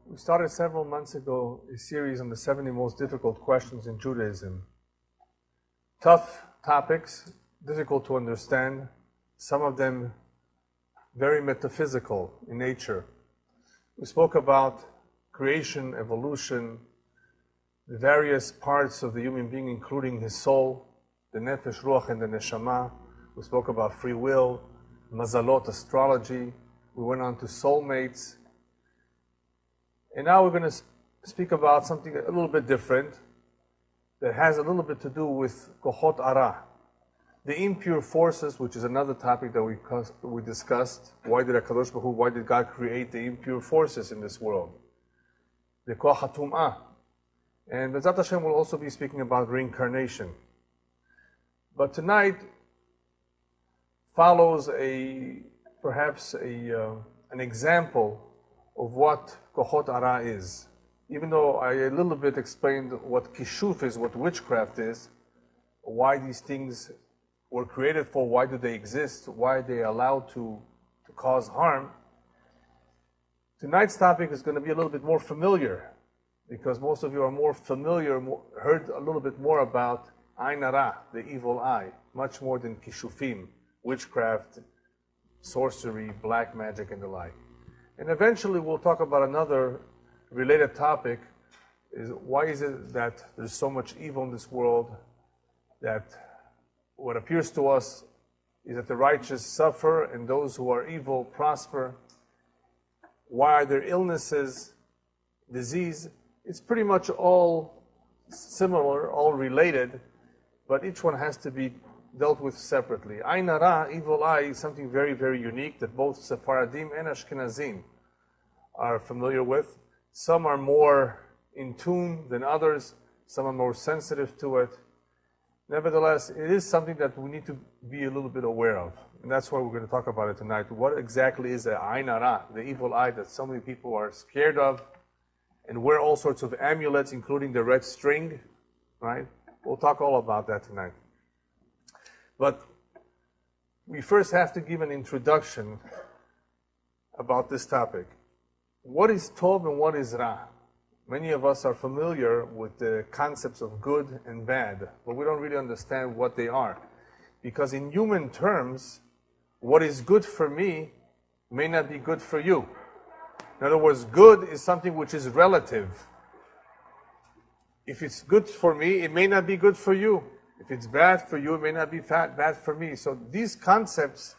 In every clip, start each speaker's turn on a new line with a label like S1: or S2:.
S1: We started several months ago a series on the 70 most difficult questions in Judaism. Tough topics, difficult to understand, some of them very metaphysical in nature. We spoke about creation, evolution, the various parts of the human being, including his soul, the nefesh, ruach, and the neshama. We spoke about free will, mazalot, astrology. We went on to soulmates. And now we're going to speak about something a little bit different that has a little bit to do with kochot hara, the impure forces, which is another topic that we discussed. Why did God create the impure forces in this world? The koch hatum'ah. And B'ezrat Hashem will also be speaking about reincarnation. But tonight follows perhaps an example of what kochot hara is. Even though I a little bit explained what kishuf is, what witchcraft is, why these things were created for, why do they exist, why are they allowed to cause harm. Tonight's topic is going to be a little bit more familiar, because most of you are more familiar, heard a little bit more about Aiyn hara, the evil eye, much more than kishufim, witchcraft, sorcery, black magic, and the like. And eventually we'll talk about another related topic, is why is it that there's so much evil in this world, that what appears to us is that the righteous suffer and those who are evil prosper. Why are there illnesses, disease? It's pretty much all similar, all related, but each one has to be dealt with separately. Aiyn hara, evil eye, is something very, very unique that both Sephardim and Ashkenazim are familiar with. Some are more in tune than others. Some are more sensitive to it. Nevertheless, it is something that we need to be a little bit aware of. And that's why we're going to talk about it tonight. What exactly is the Aiyn hara, the evil eye that so many people are scared of and wear all sorts of amulets, including the red string, right? We'll talk all about that tonight. But we first have to give an introduction about this topic. What is tov and what is ra? Many of us are familiar with the concepts of good and bad, but we don't really understand what they are. Because in human terms, what is good for me may not be good for you. In other words, good is something which is relative. If it's good for me, it may not be good for you. If it's bad for you, it may not be bad for me. So these concepts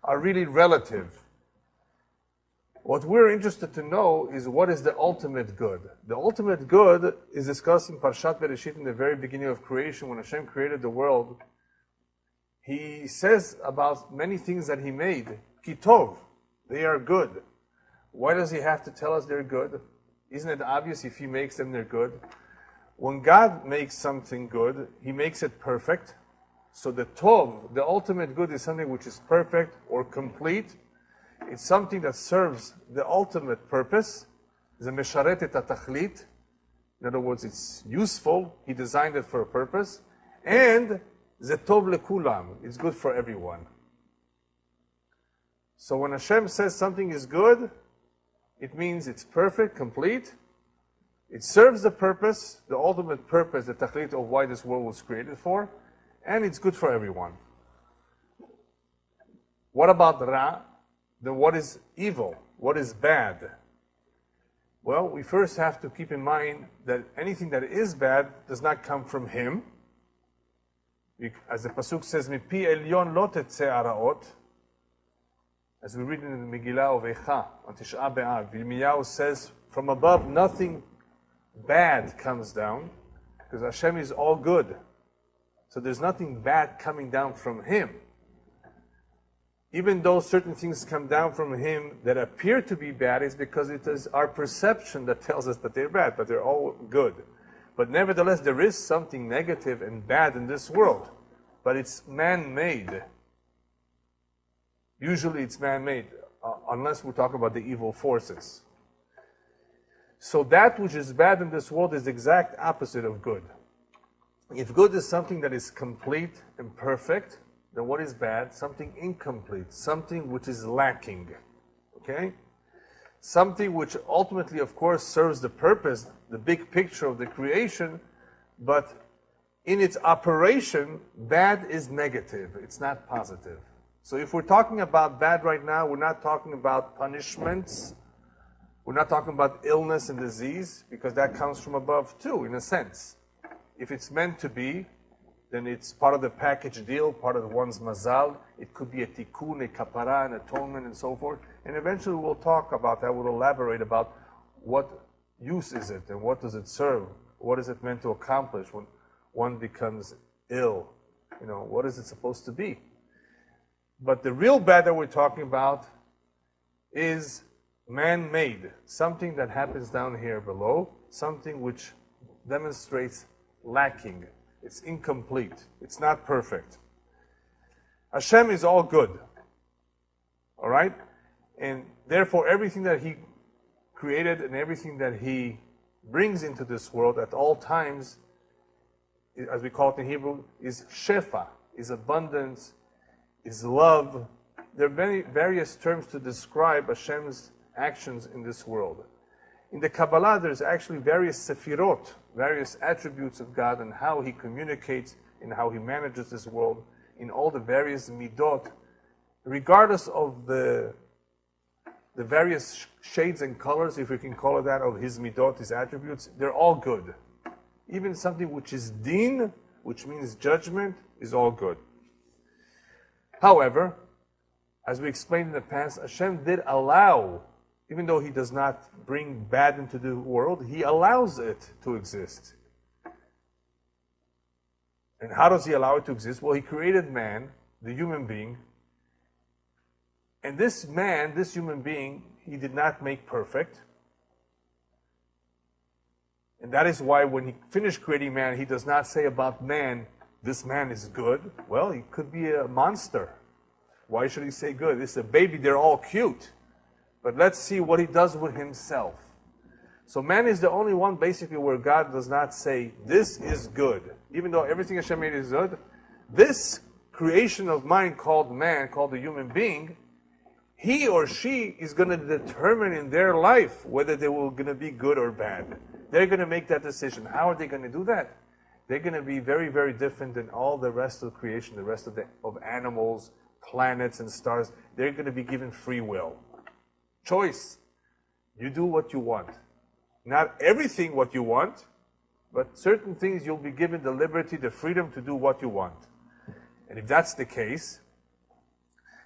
S1: are really relative. What we're interested to know is what is the ultimate good. The ultimate good is discussed in Parshat Bereshit in the very beginning of creation. When Hashem created the world, He says about many things that He made, Ki tov, they are good. Why does He have to tell us they're good? Isn't it obvious if He makes them, they're good? When God makes something good, He makes it perfect. So the tov, the ultimate good, is something which is perfect or complete. It's something that serves the ultimate purpose. The mesharet et hatachlit. In other words, it's useful. He designed it for a purpose. And the tov lekulam. It's good for everyone. So when Hashem says something is good, it means it's perfect, complete. It serves the purpose, the ultimate purpose, the tachlit of why this world was created for, and it's good for everyone. What about ra? Then what is evil? What is bad? Well, we first have to keep in mind that anything that is bad does not come from Him. As the pasuk says, "Mipi elyon lo tetzeh araot," as we read in the Megillah of Eicha on Tisha B'Av, Eliyahu says, from above nothing bad comes down, because Hashem is all good. So there's nothing bad coming down from Him. Even though certain things come down from Him that appear to be bad, it's because it is our perception that tells us that they're bad, but they're all good. But nevertheless, there is something negative and bad in this world, but it's man-made. Usually it's man-made, unless we talk about the evil forces. So that which is bad in this world is the exact opposite of good. If good is something that is complete and perfect, then what is bad? Something incomplete, something which is lacking. Okay? something which ultimately, of course, serves the purpose, the big picture of the creation, but in its operation, bad is negative. It's not positive. So if we're talking about bad right now, we're not talking about punishments. We're not talking about illness and disease, because that comes from above too, in a sense. If it's meant to be, then it's part of the package deal, part of one's mazal. It could be a tikkun, a kapara, an atonement, and so forth. And eventually we'll talk about that. We'll elaborate about what use is it and what does it serve? What is it meant to accomplish when one becomes ill? You know, what is it supposed to be? But the real bad that we're talking about is man-made, something that happens down here below, something which demonstrates lacking. It's incomplete. It's not perfect. Hashem is all good. All right? And therefore, everything that He created and everything that He brings into this world at all times, as we call it in Hebrew, is shefa, is abundance, is love. There are many various terms to describe Hashem's actions in this world. In the Kabbalah, there's actually various sefirot, various attributes of God and how He communicates and how He manages this world in all the various midot, regardless of the various shades and colors, if we can call it that, of His midot, His attributes. They're all good. Even something which is din, which means judgment, is all good. However, as we explained in the past, Hashem did allow, even though He does not bring bad into the world, He allows it to exist. And how does He allow it to exist? Well, He created man, the human being, and this man, this human being, He did not make perfect. And that is why when He finished creating man, He does not say about man, this man is good. Well, he could be a monster. Why should He say good? This is a baby, they're all cute. But let's see what He does with himself. So man is the only one basically where God does not say, this is good. Even though everything Hashem made is good, this creation of mine called man, called the human being, he or she is going to determine in their life whether they will going to be good or bad. They're going to make that decision. How are they going to do that? They're going to be very, very different than all the rest of creation, the rest of animals, planets, and stars. They're going to be given free will. Choice. You do what you want. Not everything what you want, but certain things you'll be given the liberty, the freedom to do what you want. And if that's the case,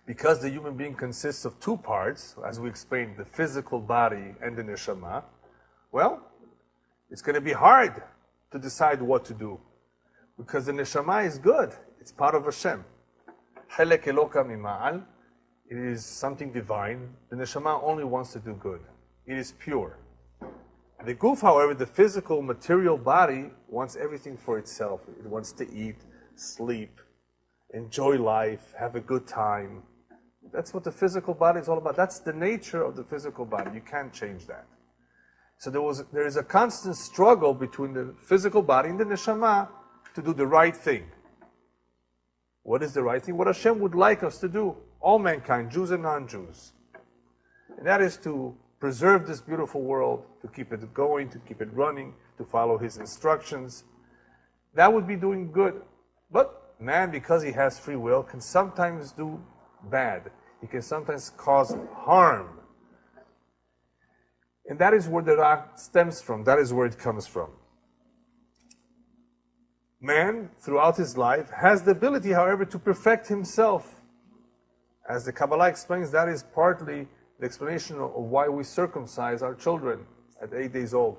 S1: because the human being consists of two parts, as we explained, the physical body and the neshama, well, it's going to be hard to decide what to do. Because the neshama is good. It's part of Hashem. Chelek Eloka mima'al. It is something divine. The neshama only wants to do good. It is pure. The guf, however, the physical, material body, wants everything for itself. It wants to eat, sleep, enjoy life, have a good time. That's what the physical body is all about. That's the nature of the physical body. You can't change that. So there is a constant struggle between the physical body and the neshama to do the right thing. What is the right thing? What Hashem would like us to do. All mankind, Jews and non-Jews. And that is to preserve this beautiful world, to keep it going, to keep it running, to follow His instructions. That would be doing good. But man, because he has free will, can sometimes do bad. He can sometimes cause harm. And that is where the Ra stems from. That is where it comes from. Man, throughout his life, has the ability, however, to perfect himself. As the Kabbalah explains, that is partly the explanation of why we circumcise our children at 8 days old.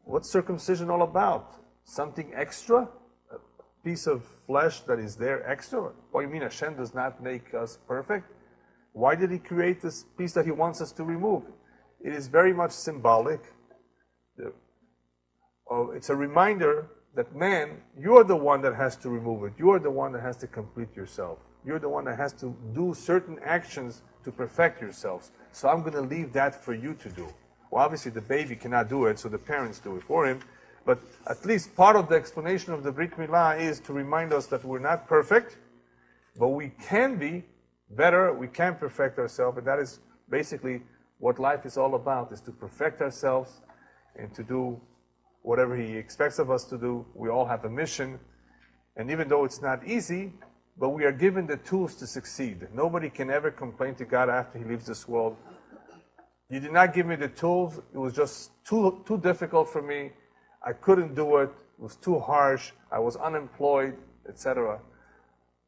S1: What's circumcision all about? Something extra? A piece of flesh that is there extra? What do you mean Hashem does not make us perfect? Why did He create this piece that He wants us to remove? It is very much symbolic. It's a reminder that man, you are the one that has to remove it. You are the one that has to complete yourself. You're the one that has to do certain actions to perfect yourselves. So I'm going to leave that for you to do. Well, obviously the baby cannot do it, so the parents do it for him. But at least part of the explanation of the Brit Milah is to remind us that we're not perfect, but we can be better, we can perfect ourselves, and that is basically what life is all about is to perfect ourselves and to do whatever He expects of us to do. We all have a mission, and even though it's not easy, but we are given the tools to succeed. Nobody can ever complain to God after He leaves this world. You did not give me the tools. It was just too difficult for me. I couldn't do it. It was too harsh. I was unemployed, etc.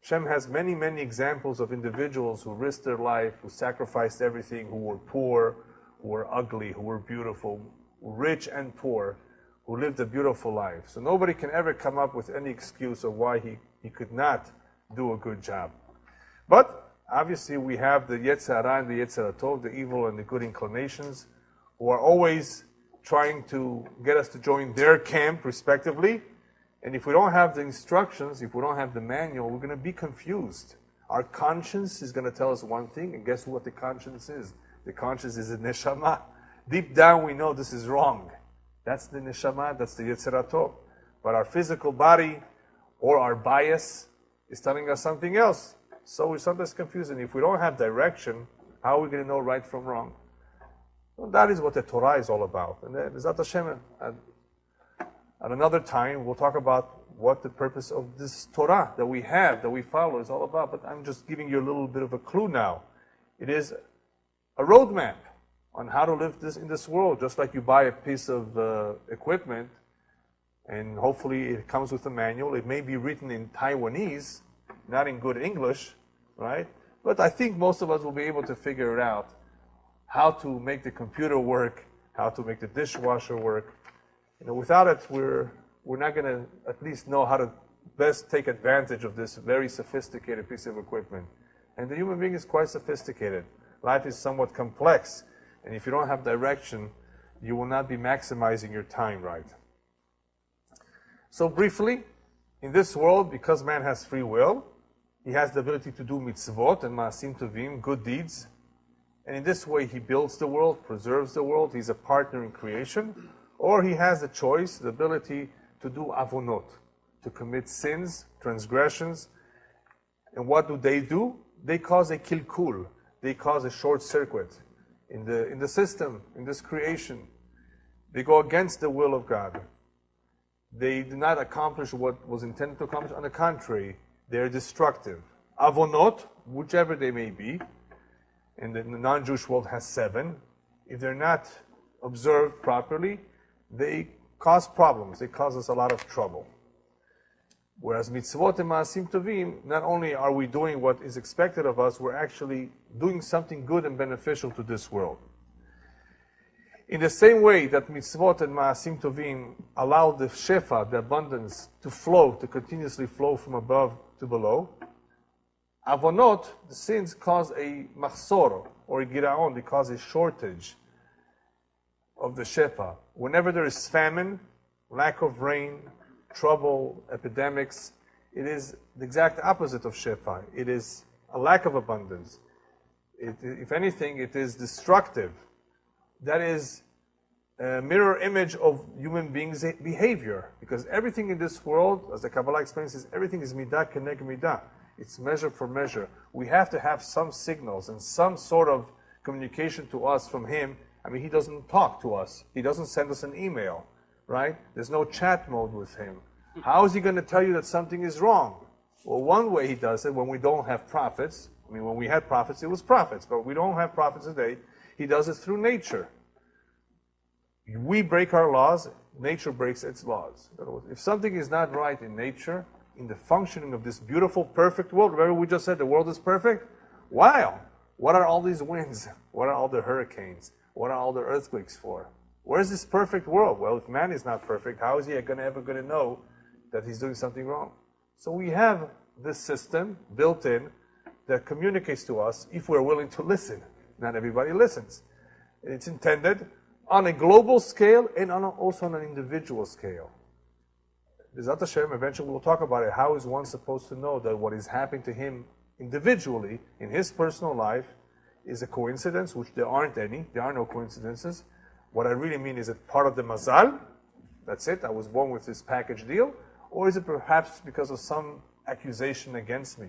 S1: Hashem has many, many examples of individuals who risked their life, who sacrificed everything, who were poor, who were ugly, who were beautiful, rich and poor, who lived a beautiful life. So nobody can ever come up with any excuse of why he could not do a good job. But obviously we have the Yetzer Hara and the Yetzer Tov, the evil and the good inclinations, who are always trying to get us to join their camp, respectively. And if we don't have the instructions, if we don't have the manual, we're going to be confused. Our conscience is going to tell us one thing, and guess what the conscience is? The conscience is a neshama. Deep down we know this is wrong. That's the neshama, that's the Yetzer Tov. But our physical body or our bias is telling us something else. So we're sometimes confused. And if we don't have direction, how are we going to know right from wrong? Well, that is what the Torah is all about. And Bezat Hashem, at another time, we'll talk about what the purpose of this Torah that we have, that we follow, is all about. But I'm just giving you a little bit of a clue now. It is a roadmap on how to live in this world. Just like you buy a piece of equipment, and hopefully it comes with a manual. It may be written in Taiwanese, not in good English, right? But I think most of us will be able to figure it out, how to make the computer work, how to make the dishwasher work. Without it, we're not going to at least know how to best take advantage of this very sophisticated piece of equipment. And the human being is quite sophisticated. Life is somewhat complex. And if you don't have direction, you will not be maximizing your time right. So briefly, in this world, because man has free will, he has the ability to do mitzvot and ma'asim tovim, good deeds. And in this way, he builds the world, preserves the world. He's a partner in creation. Or he has the choice, the ability to do avonot, to commit sins, transgressions. And what do? They cause a kilkul. They cause a short circuit in the system, in this creation. They go against the will of God. They do not accomplish what was intended to accomplish. On the contrary, they're destructive. Avonot, whichever they may be, and the non-Jewish world has 7. If they're not observed properly, they cause problems. They cause us a lot of trouble. Whereas mitzvot and ma'asim tovim, not only are we doing what is expected of us, we're actually doing something good and beneficial to this world. In the same way that mitzvot and ma'asim tovim allow the shefa, the abundance, to flow, to continuously flow from above to below, avonot, the sins, cause a machsor, or a giraon. They cause a shortage of the shefa. Whenever there is famine, lack of rain, trouble, epidemics, it is the exact opposite of shefa. It is a lack of abundance. If anything, it is destructive. That is a mirror image of human beings' behavior. Because everything in this world, as the Kabbalah explains, is everything is midah keneg midah. It's measure for measure. We have to have some signals and some sort of communication to us from Him. I mean, He doesn't talk to us. He doesn't send us an email, right? There's no chat mode with Him. How is He going to tell you that something is wrong? Well, one way He does it when we don't have prophets. I mean, when we had prophets, it was prophets. But we don't have prophets today. He does it through nature. We break our laws, nature breaks its laws. In other words, if something is not right in nature, in the functioning of this beautiful, perfect world, remember we just said the world is perfect? Wow! What are all these winds? What are all the hurricanes? What are all the earthquakes for? Where's this perfect world? Well, if man is not perfect, how is he ever going to know that he's doing something wrong? So we have this system built in that communicates to us if we're willing to listen. Not everybody listens. It's intended on a global scale and also on an individual scale. Bezat Hashem, eventually we'll talk about it. How is one supposed to know that what is happening to him individually in his personal life is a coincidence, which there aren't any. There are no coincidences. What I really mean, is it part of the mazal? That's it, I was born with this package deal. Or is it perhaps because of some accusation against me?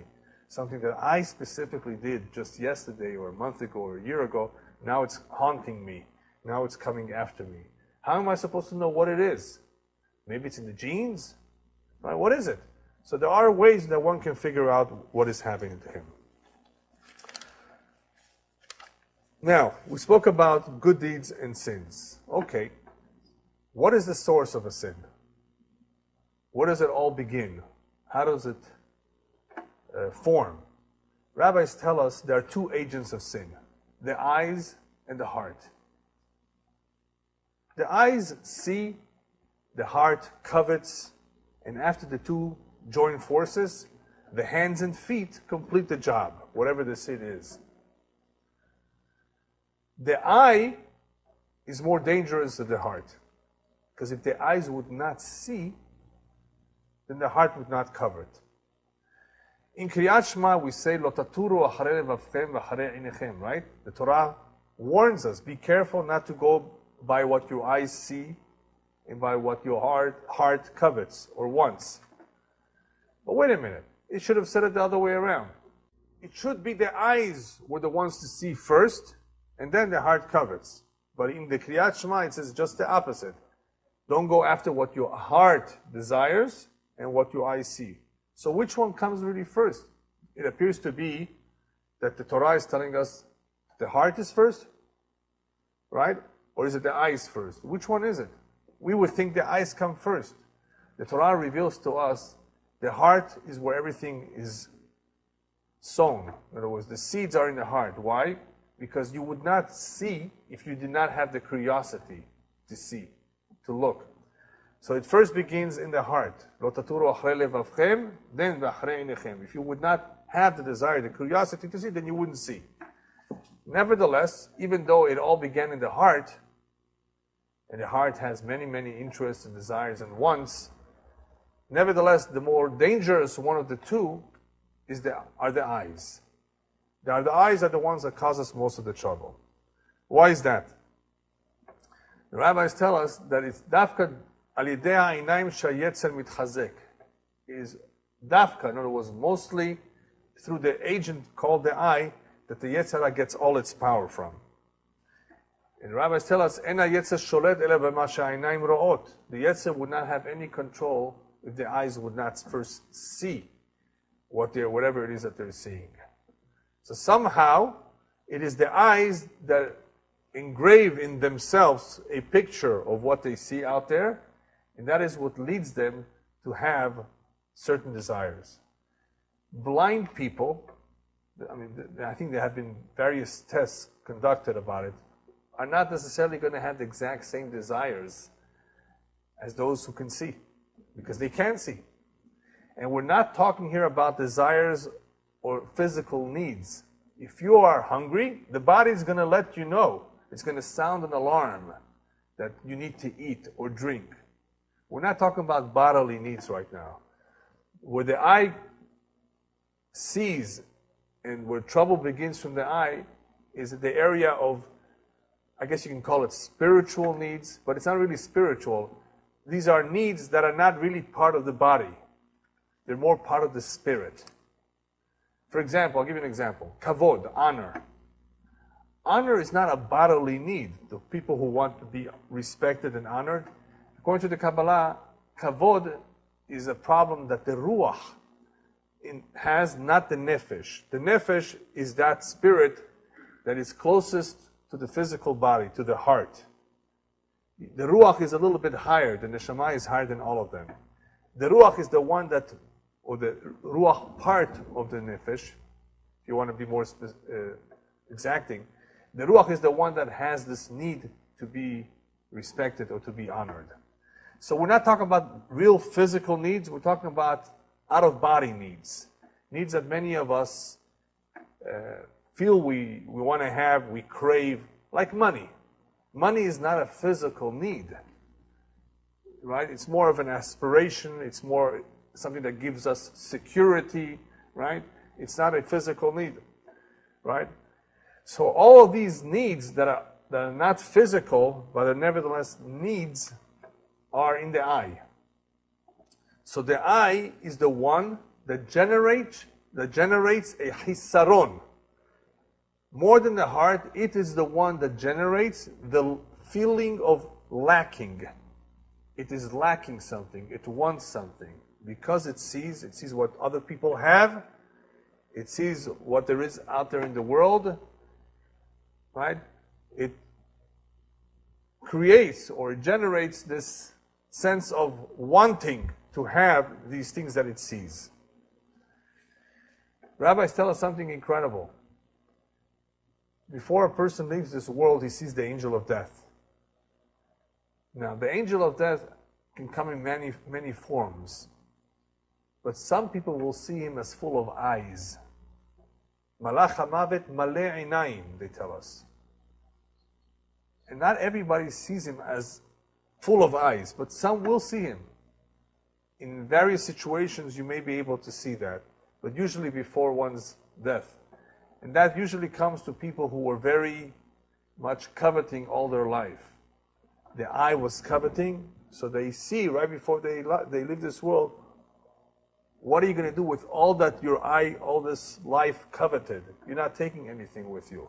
S1: Something that I specifically did just yesterday or a month ago or a year ago Now it's haunting me. Now it's coming after me. How am I supposed to know what it is? Maybe it's in the genes? Right? What is it? So there are ways that one can figure out what is happening to him. Now, we spoke about good deeds and sins. Okay, what is the source of a sin? Where does it all begin? How does it form? Rabbis tell us there are two agents of sin, the eyes and the heart. The eyes see, the heart covets, and after the two join forces, the hands and feet complete the job, whatever the sin is. The eye is more dangerous than the heart, because if the eyes would not see, then the heart would not cover it. In Kriyat Shema we say, Lo taturu acharei levavchem v'acharei einechem, right? The Torah warns us, be careful not to go by what your eyes see and by what your heart covets or wants. But wait a minute, it should have said it the other way around. It should be the eyes were the ones to see first, and then the heart covets. But in the Kriyat Shema it says just the opposite. Don't go after what your heart desires and what your eyes see. So which one comes really first? It appears to be that the Torah is telling us the heart is first, right? Or is it the eyes first? Which one is it? We would think the eyes come first. The Torah reveals to us the heart is where everything is sown. In other words, the seeds are in the heart. Why? Because you would not see if you did not have the curiosity to see, to look. So it first begins in the heart. Lo taturu acharei levavchem, then v'acharei einechem. If you would not have the desire, the curiosity to see, then you wouldn't see. Nevertheless, even though it all began in the heart, and the heart has many, many interests and desires and wants, nevertheless, the more dangerous one of the two are the eyes. The eyes are the ones that cause us most of the trouble. Why is that? The rabbis tell us that it's dafka al yidei ha'einayim sheyetzer mitchazek. Is dafka, in other words, mostly through the agent called the eye, that the Yetzer Hara gets all its power from. And the rabbis tell us, "En ha'yetzer sholet ela b'ma she'einayim ro'ot." The Yetzer would not have any control if the eyes would not first see whatever it is that they're seeing. So somehow, it is the eyes that engrave in themselves a picture of what they see out there, and that is what leads them to have certain desires. Blind people, I think there have been various tests conducted about it, are not necessarily going to have the exact same desires as those who can see, because they can see. And we're not talking here about desires or physical needs. If you are hungry, the body is going to let you know. It's going to sound an alarm that you need to eat or drink. We're not talking about bodily needs right now. Where the eye sees and where trouble begins from the eye is the area of, I guess you can call it spiritual needs, but it's not really spiritual. These are needs that are not really part of the body. They're more part of the spirit. For example, I'll give you an example. Kavod, honor. Honor is not a bodily need. The people who want to be respected and honored, according to the Kabbalah, kavod is a problem that the ruach has, not the nefesh. The nefesh is that spirit that is closest to the physical body, to the heart. The ruach is a little bit higher. The neshama is higher than all of them. The ruach is the one that, or the ruach part of the nefesh, if you want to be more exacting, the ruach is the one that has this need to be respected or to be honored. So we're not talking about real physical needs, we're talking about out-of-body needs. Needs that many of us feel we want to have, we crave, like money. Money is not a physical need, right? It's more of an aspiration, it's more something that gives us security, right? It's not a physical need, right? So all of these needs that are not physical, but are nevertheless needs, are in the eye. So the eye is the one that generates a hisaron. more than the heart, it is the one that generates the feeling of lacking. It is lacking something. It wants something. Because it sees what other people have. It sees what there is out there in the world. Right? It creates or generates this sense of wanting to have these things that it sees. Rabbis tell us something incredible. Before a person leaves this world, he sees the angel of death. Now, the angel of death can come in many, many forms. But some people will see him as full of eyes. Malach hamavet maleh einayim, they tell us. And not everybody sees him as full of eyes, but some will see him. In various situations, you may be able to see that, but usually before one's death. And that usually comes to people who were very much coveting all their life. The eye was coveting, so they see right before they leave this world, what are you going to do with all that your eye, all this life coveted? You're not taking anything with you.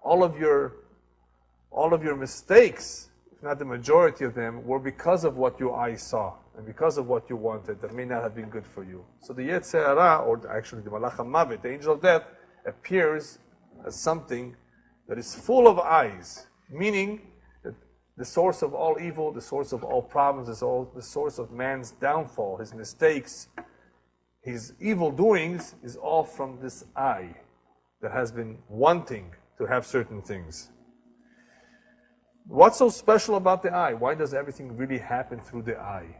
S1: All of your mistakes, if not the majority of them, were because of what your eye saw and because of what you wanted that may not have been good for you. So the Yetzer Hara, or actually the Malach HaMavet, the angel of death, appears as something that is full of eyes, meaning that the source of all evil, the source of all problems, is all the source of man's downfall, his mistakes, his evil doings, is all from this eye that has been wanting to have certain things. What's so special about the eye? Why does everything really happen through the eye?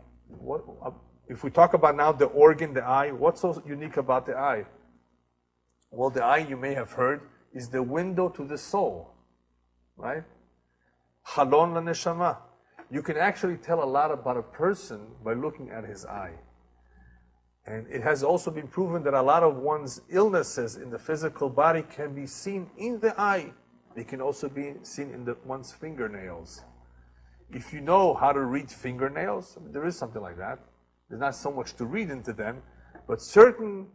S1: If we talk about now the organ, the eye, what's so unique about the eye? Well, the eye, you may have heard, is the window to the soul, right? Halon la neshama. You can actually tell a lot about a person by looking at his eye. And it has also been proven that a lot of one's illnesses in the physical body can be seen in the eye. They can also be seen in one's fingernails. If you know how to read fingernails, there is something like that. There's not so much to read into them, but certain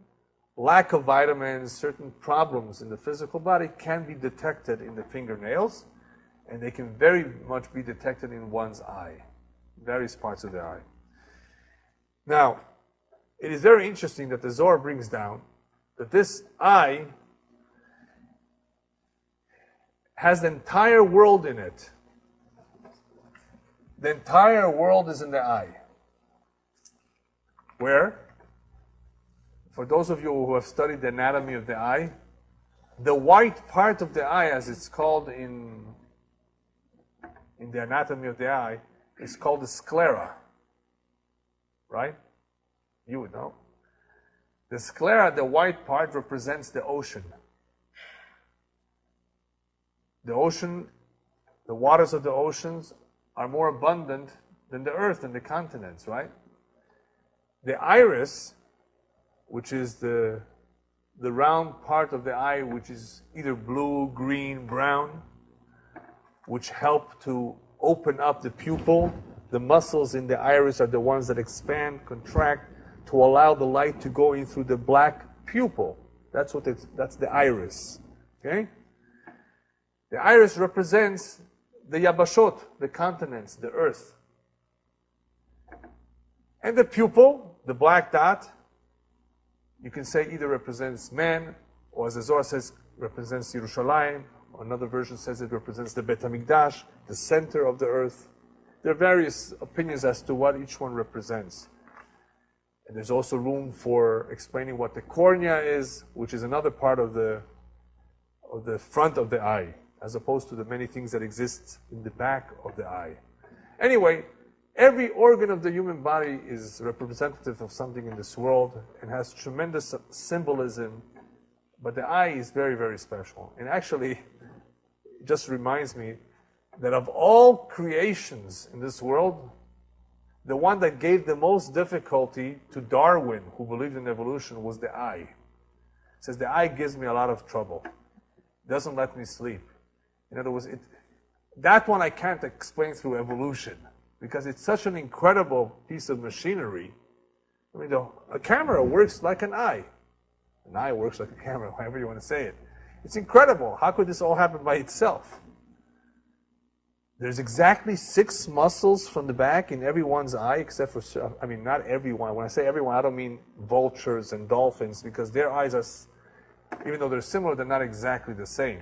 S1: lack of vitamins, certain problems in the physical body can be detected in the fingernails, and they can very much be detected in one's eye, various parts of the eye. Now, it is very interesting that the Zohar brings down that this eye has the entire world in it. The entire world is in the eye. Where? For those of you who have studied the anatomy of the eye, the white part of the eye, as it's called in the anatomy of the eye, is called the sclera. Right? You would know. The sclera, the white part, represents the ocean. The ocean, the waters of the oceans are more abundant than the earth and the continents, right? The iris, which is the round part of the eye, which is either blue, green, brown, which help to open up the pupil. The muscles in the iris are the ones that expand, contract, to allow the light to go in through the black pupil. That's the iris. Okay? The iris represents the yabashot, the continents, the earth. And the pupil, the black dot, you can say either represents man, or as the Zohar says, represents Yerushalayim, or another version says it represents the Bet HaMikdash, the center of the earth. There are various opinions as to what each one represents. And there's also room for explaining what the cornea is, which is another part of the front of the eye, as opposed to the many things that exist in the back of the eye. Anyway, every organ of the human body is representative of something in this world and has tremendous symbolism, but the eye is very, very special. And actually, it just reminds me that of all creations in this world, the one that gave the most difficulty to Darwin, who believed in evolution, was the eye. He says, the eye gives me a lot of trouble. It doesn't let me sleep. In other words, that one I can't explain through evolution, because it's such an incredible piece of machinery. I mean, a camera works like an eye. An eye works like a camera, however you want to say it. It's incredible. How could this all happen by itself? There's exactly 6 muscles from the back in everyone's eye, except for, I mean, not everyone. When I say everyone, I don't mean vultures and dolphins, because their eyes are, even though they're similar, they're not exactly the same.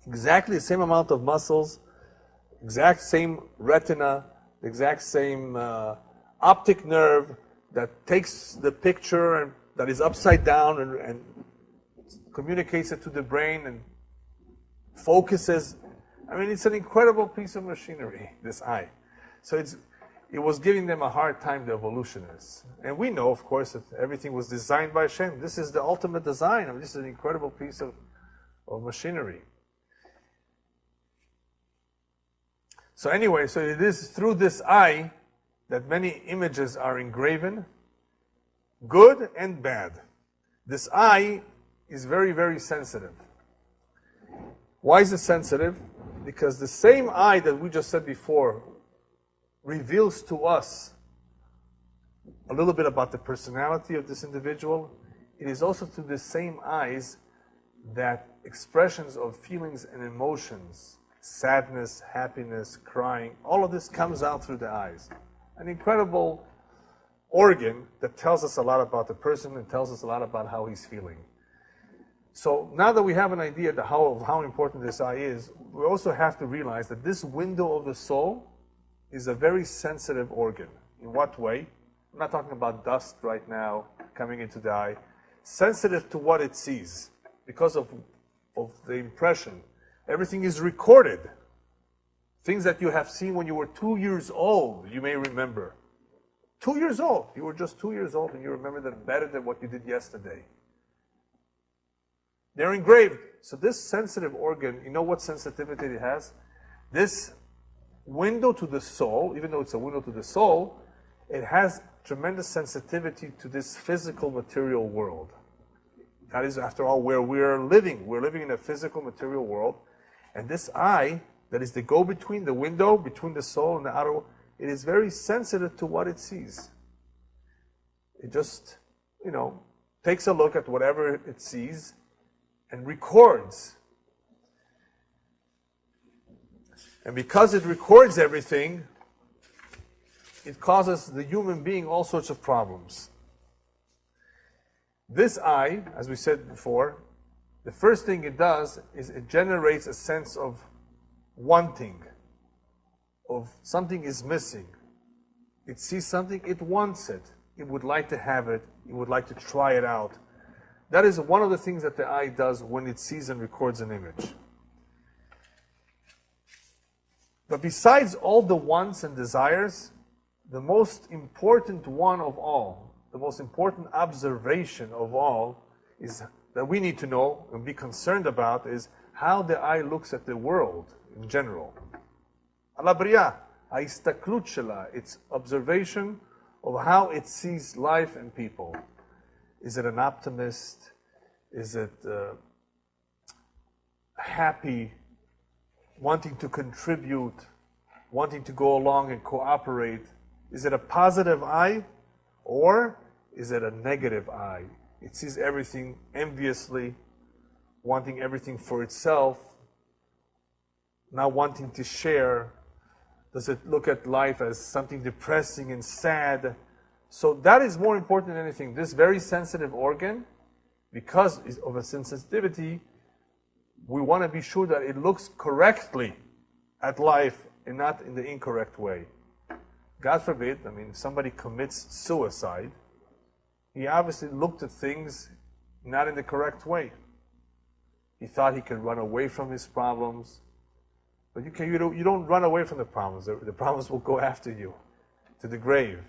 S1: Exactly the same amount of muscles, exact same retina, exact same optic nerve that takes the picture and that is upside down and communicates it to the brain and focuses. I mean, it's an incredible piece of machinery, this eye. So it was giving them a hard time, the evolutionists. And we know, of course, that everything was designed by Hashem. This is the ultimate design. I mean, this is an incredible piece of machinery. So anyway, so it is through this eye that many images are engraven, good and bad. This eye is very, very sensitive. Why is it sensitive? Because the same eye that we just said before reveals to us a little bit about the personality of this individual. It is also through the same eyes that expressions of feelings and emotions, sadness, happiness, crying, all of this comes out through the eyes. An incredible organ that tells us a lot about the person and tells us a lot about how he's feeling. So now that we have an idea of how important this eye is, we also have to realize that this window of the soul is a very sensitive organ. In what way? I'm not talking about dust right now coming into the eye. Sensitive to what it sees because of the impression. Everything is recorded. Things that you have seen when you were 2 years old, you may remember. 2 years old. You were just 2 years old and you remember them better than what you did yesterday. They're engraved. So this sensitive organ, you know what sensitivity it has? This window to the soul, even though it's a window to the soul, it has tremendous sensitivity to this physical material world. That is, after all, where we're living. We're living in a physical material world. And this eye, that is the go-between, the window between the soul and the outer world, it is very sensitive to what it sees. It just, takes a look at whatever it sees and records. And because it records everything, it causes the human being all sorts of problems. This eye, as we said before, the first thing it does is it generates a sense of wanting, of something is missing. It sees something, it wants it. It would like to have it. It would like to try it out. That is one of the things that the eye does when it sees and records an image. But besides all the wants and desires, the most important one of all, the most important observation of all is that we need to know and be concerned about is how the eye looks at the world in general. Alabriya, ההסתכלות שלה, its observation of how it sees life and people. Is it an optimist? Is it happy, wanting to contribute, wanting to go along and cooperate? Is it a positive eye or is it a negative eye? It sees everything enviously, wanting everything for itself, not wanting to share. Does it look at life as something depressing and sad? So that is more important than anything. This very sensitive organ, because of its sensitivity, we want to be sure that it looks correctly at life and not in the incorrect way. God forbid, if somebody commits suicide, he obviously looked at things not in the correct way. He thought he could run away from his problems. But you don't run away from the problems. The problems will go after you to the grave.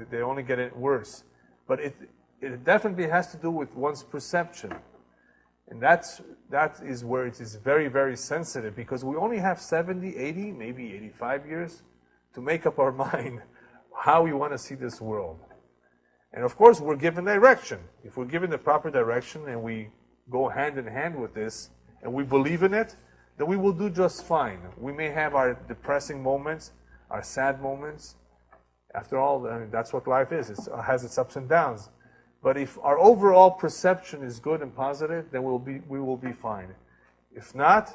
S1: They only get it worse. But it definitely has to do with one's perception. And that is where it is very, very sensitive, because we only have 70, 80, maybe 85 years to make up our mind how we want to see this world. And of course, we're given direction. If we're given the proper direction and we go hand in hand with this and we believe in it, then we will do just fine. We may have our depressing moments, our sad moments. After all, that's what life is. It has its ups and downs. But if our overall perception is good and positive, then we will be fine. If not,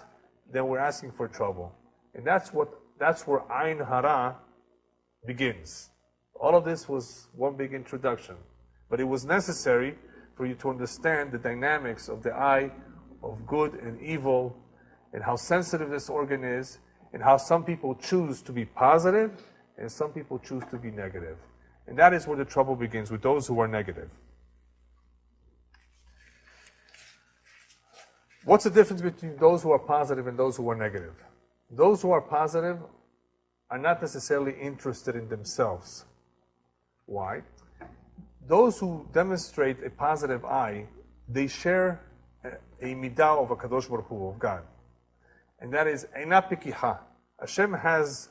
S1: then we're asking for trouble. And that's where Aiyn Hara begins. All of this was one big introduction. But it was necessary for you to understand the dynamics of the eye, of good and evil, and how sensitive this organ is, and how some people choose to be positive, and some people choose to be negative. And that is where the trouble begins, with those who are negative. What's the difference between those who are positive and those who are negative? Those who are positive are not necessarily interested in themselves. Why? Those who demonstrate a positive eye, they share a midah of a Kadosh Baruch Hu, of God. And that is Eina Pekiha. Hashem has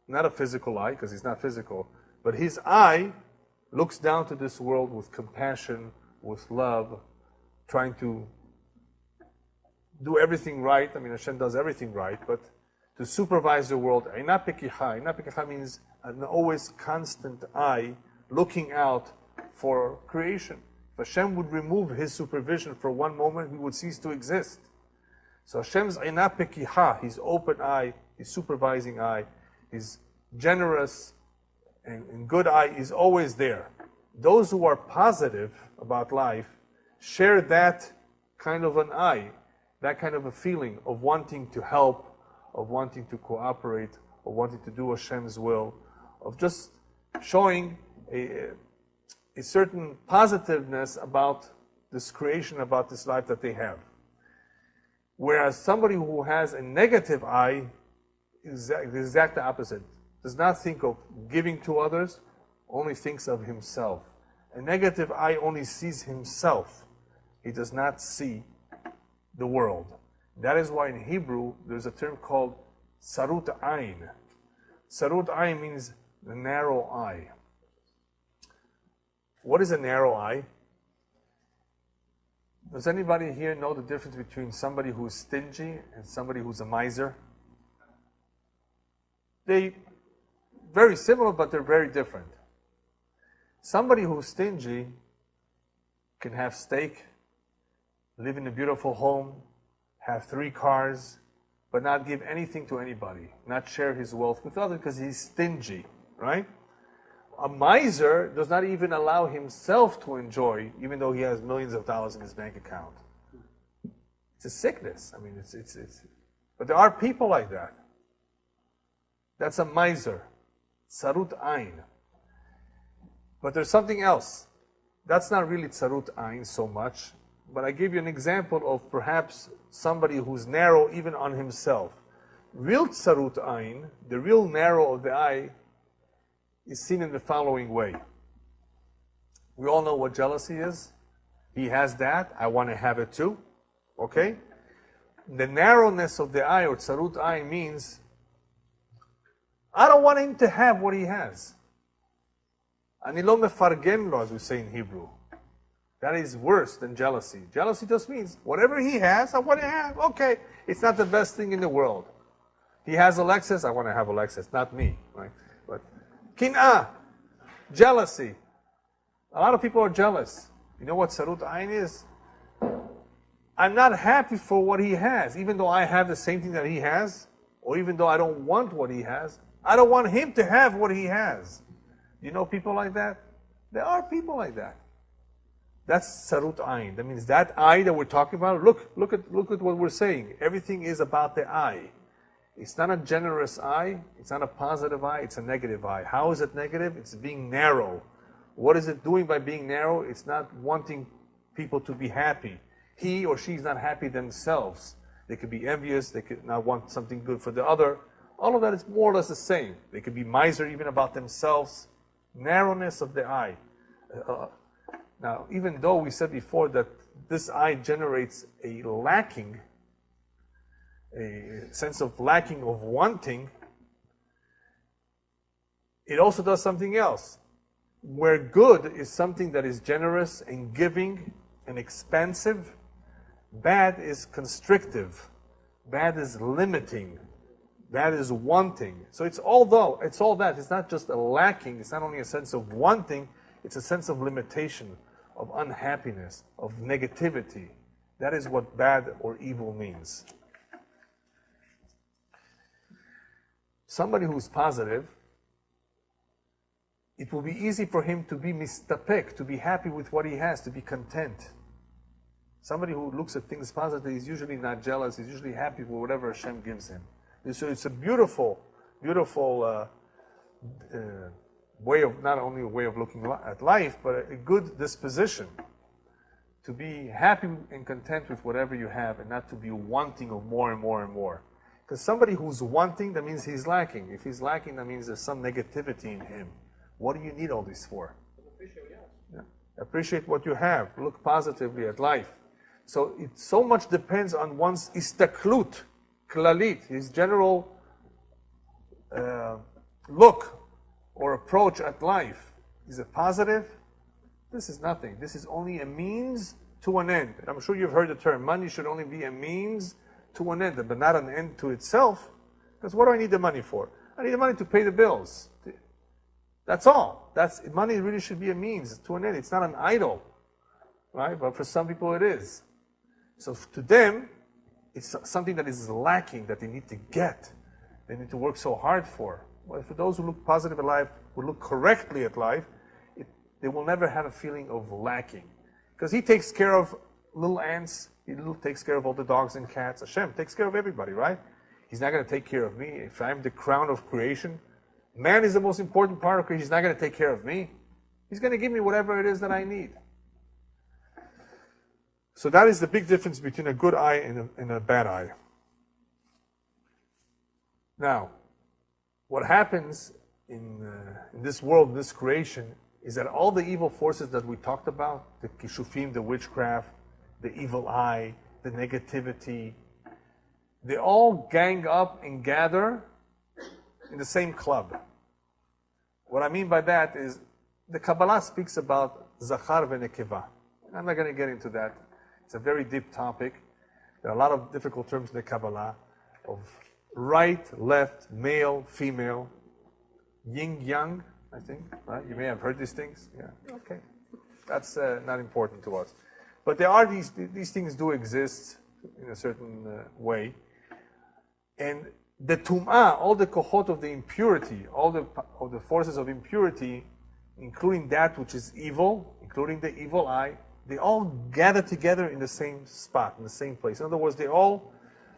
S1: not a physical eye, because he's not physical, but his eye looks down to this world with compassion, with love, trying to do everything right. I mean, Hashem does everything right, but to supervise the world. Eina Pekiha. Eina Pekiha means an always constant eye looking out for creation. If Hashem would remove his supervision for one moment, we would cease to exist. So Hashem's Eina Pekiha, his open eye, his supervising eye, his generous and good eye is always there. Those who are positive about life share that kind of an eye, that kind of a feeling of wanting to help, of wanting to cooperate, of wanting to do Hashem's will, of just showing a certain positiveness about this creation, about this life that they have. Whereas somebody who has a negative eye is the exact opposite. Does not think of giving to others, only thinks of himself. A negative eye only sees himself. He does not see the world. That is why in Hebrew there's a term called sarut Aiyn. Sarut Aiyn means the narrow eye. What is a narrow eye? Does anybody here know the difference between somebody who's stingy and somebody who's a miser? They very similar, but they're very different. Somebody who's stingy can have steak, live in a beautiful home, have 3 cars, but not give anything to anybody, not share his wealth with others because he's stingy, right? A miser does not even allow himself to enjoy, even though he has millions of dollars in his bank account. It's a sickness. I mean, but there are people like that. That's a miser. Sarut Aiyn. But there's something else. That's not really Sarut Aiyn so much, but I give you an example of perhaps somebody who's narrow even on himself. Real Sarut Aiyn, the real narrow of the eye, is seen in the following way. We all know what jealousy is. He has that, I want to have it too. Okay? The narrowness of the eye, or Sarut Aiyn, means I don't want him to have what he has. Ani lo mefargem lo, as we say in Hebrew. That is worse than jealousy. Jealousy just means whatever he has, I want to have. Okay, it's not the best thing in the world. He has a Lexus, I want to have a Lexus, not me, right? But kin'ah, jealousy. A lot of people are jealous. You know what Sarut Aiyn is? I'm not happy for what he has, even though I have the same thing that he has, or even though I don't want what he has. I don't want him to have what he has. You know people like that? There are people like that. That's Sarut Aiyn. That means that eye that we're talking about, look at what we're saying. Everything is about the eye. It's not a generous eye, it's not a positive eye, it's a negative eye. How is it negative? It's being narrow. What is it doing by being narrow? It's not wanting people to be happy. He or she is not happy themselves. They could be envious, they could not want something good for the other. All of that is more or less the same. They could be miser even about themselves. Narrowness of the eye. Now, even though we said before that this eye generates a lacking, a sense of lacking, of wanting, it also does something else. Where good is something that is generous and giving and expansive, bad is constrictive. Bad is limiting. Bad is wanting. So it's all that. It's not just a lacking. It's not only a sense of wanting, it's a sense of limitation, of unhappiness, of negativity. That is what bad or evil means. Somebody who's positive, it will be easy for him to be mistapek, to be happy with what he has, to be content. Somebody who looks at things positively is usually not jealous, he's usually happy with whatever Hashem gives him. So it's a beautiful, beautiful way of, not only a way of looking at life, but a good disposition to be happy and content with whatever you have and not to be wanting of more and more and more. Because somebody who's wanting, that means he's lacking. If he's lacking, that means there's some negativity in him. What do you need all this for? Yeah. Appreciate what you have. Look positively at life. So it so much depends on one's istaklut, klalit, his general look or approach at life. Is it positive? This is nothing. This is only a means to an end. I'm sure you've heard the term, money should only be a means to an end, but not an end to itself. Because what do I need the money for? I need the money to pay the bills. That's all. Money really should be a means to an end. It's not an idol, right? But for some people it is. So to them, it's something that is lacking, that they need to get. They need to work so hard for. Well, for those who look positive at life, who look correctly at life, they will never have a feeling of lacking. Because he takes care of little ants, he takes care of all the dogs and cats. Hashem takes care of everybody, right? He's not going to take care of me. If I'm the crown of creation, man is the most important part of creation. He's not going to take care of me. He's going to give me whatever it is that I need. So that is the big difference between a good eye and a bad eye. Now, what happens in this world, in this creation, is that all the evil forces that we talked about, the kishufim, the witchcraft, the evil eye, the negativity, they all gang up and gather in the same club. What I mean by that is, the Kabbalah speaks about zachar v'nekeva. I'm not going to get into that. It's a very deep topic. There are a lot of difficult terms in the Kabbalah of right, left, male, female, yin, yang, I think, right? You may have heard these things. Yeah, okay. That's not important to us. But there are these things do exist in a certain way. And the tum'ah, all the kohot of the impurity, all the forces of impurity, including that which is evil, including the evil eye, they all gather together in the same spot, in the same place. In other words, they all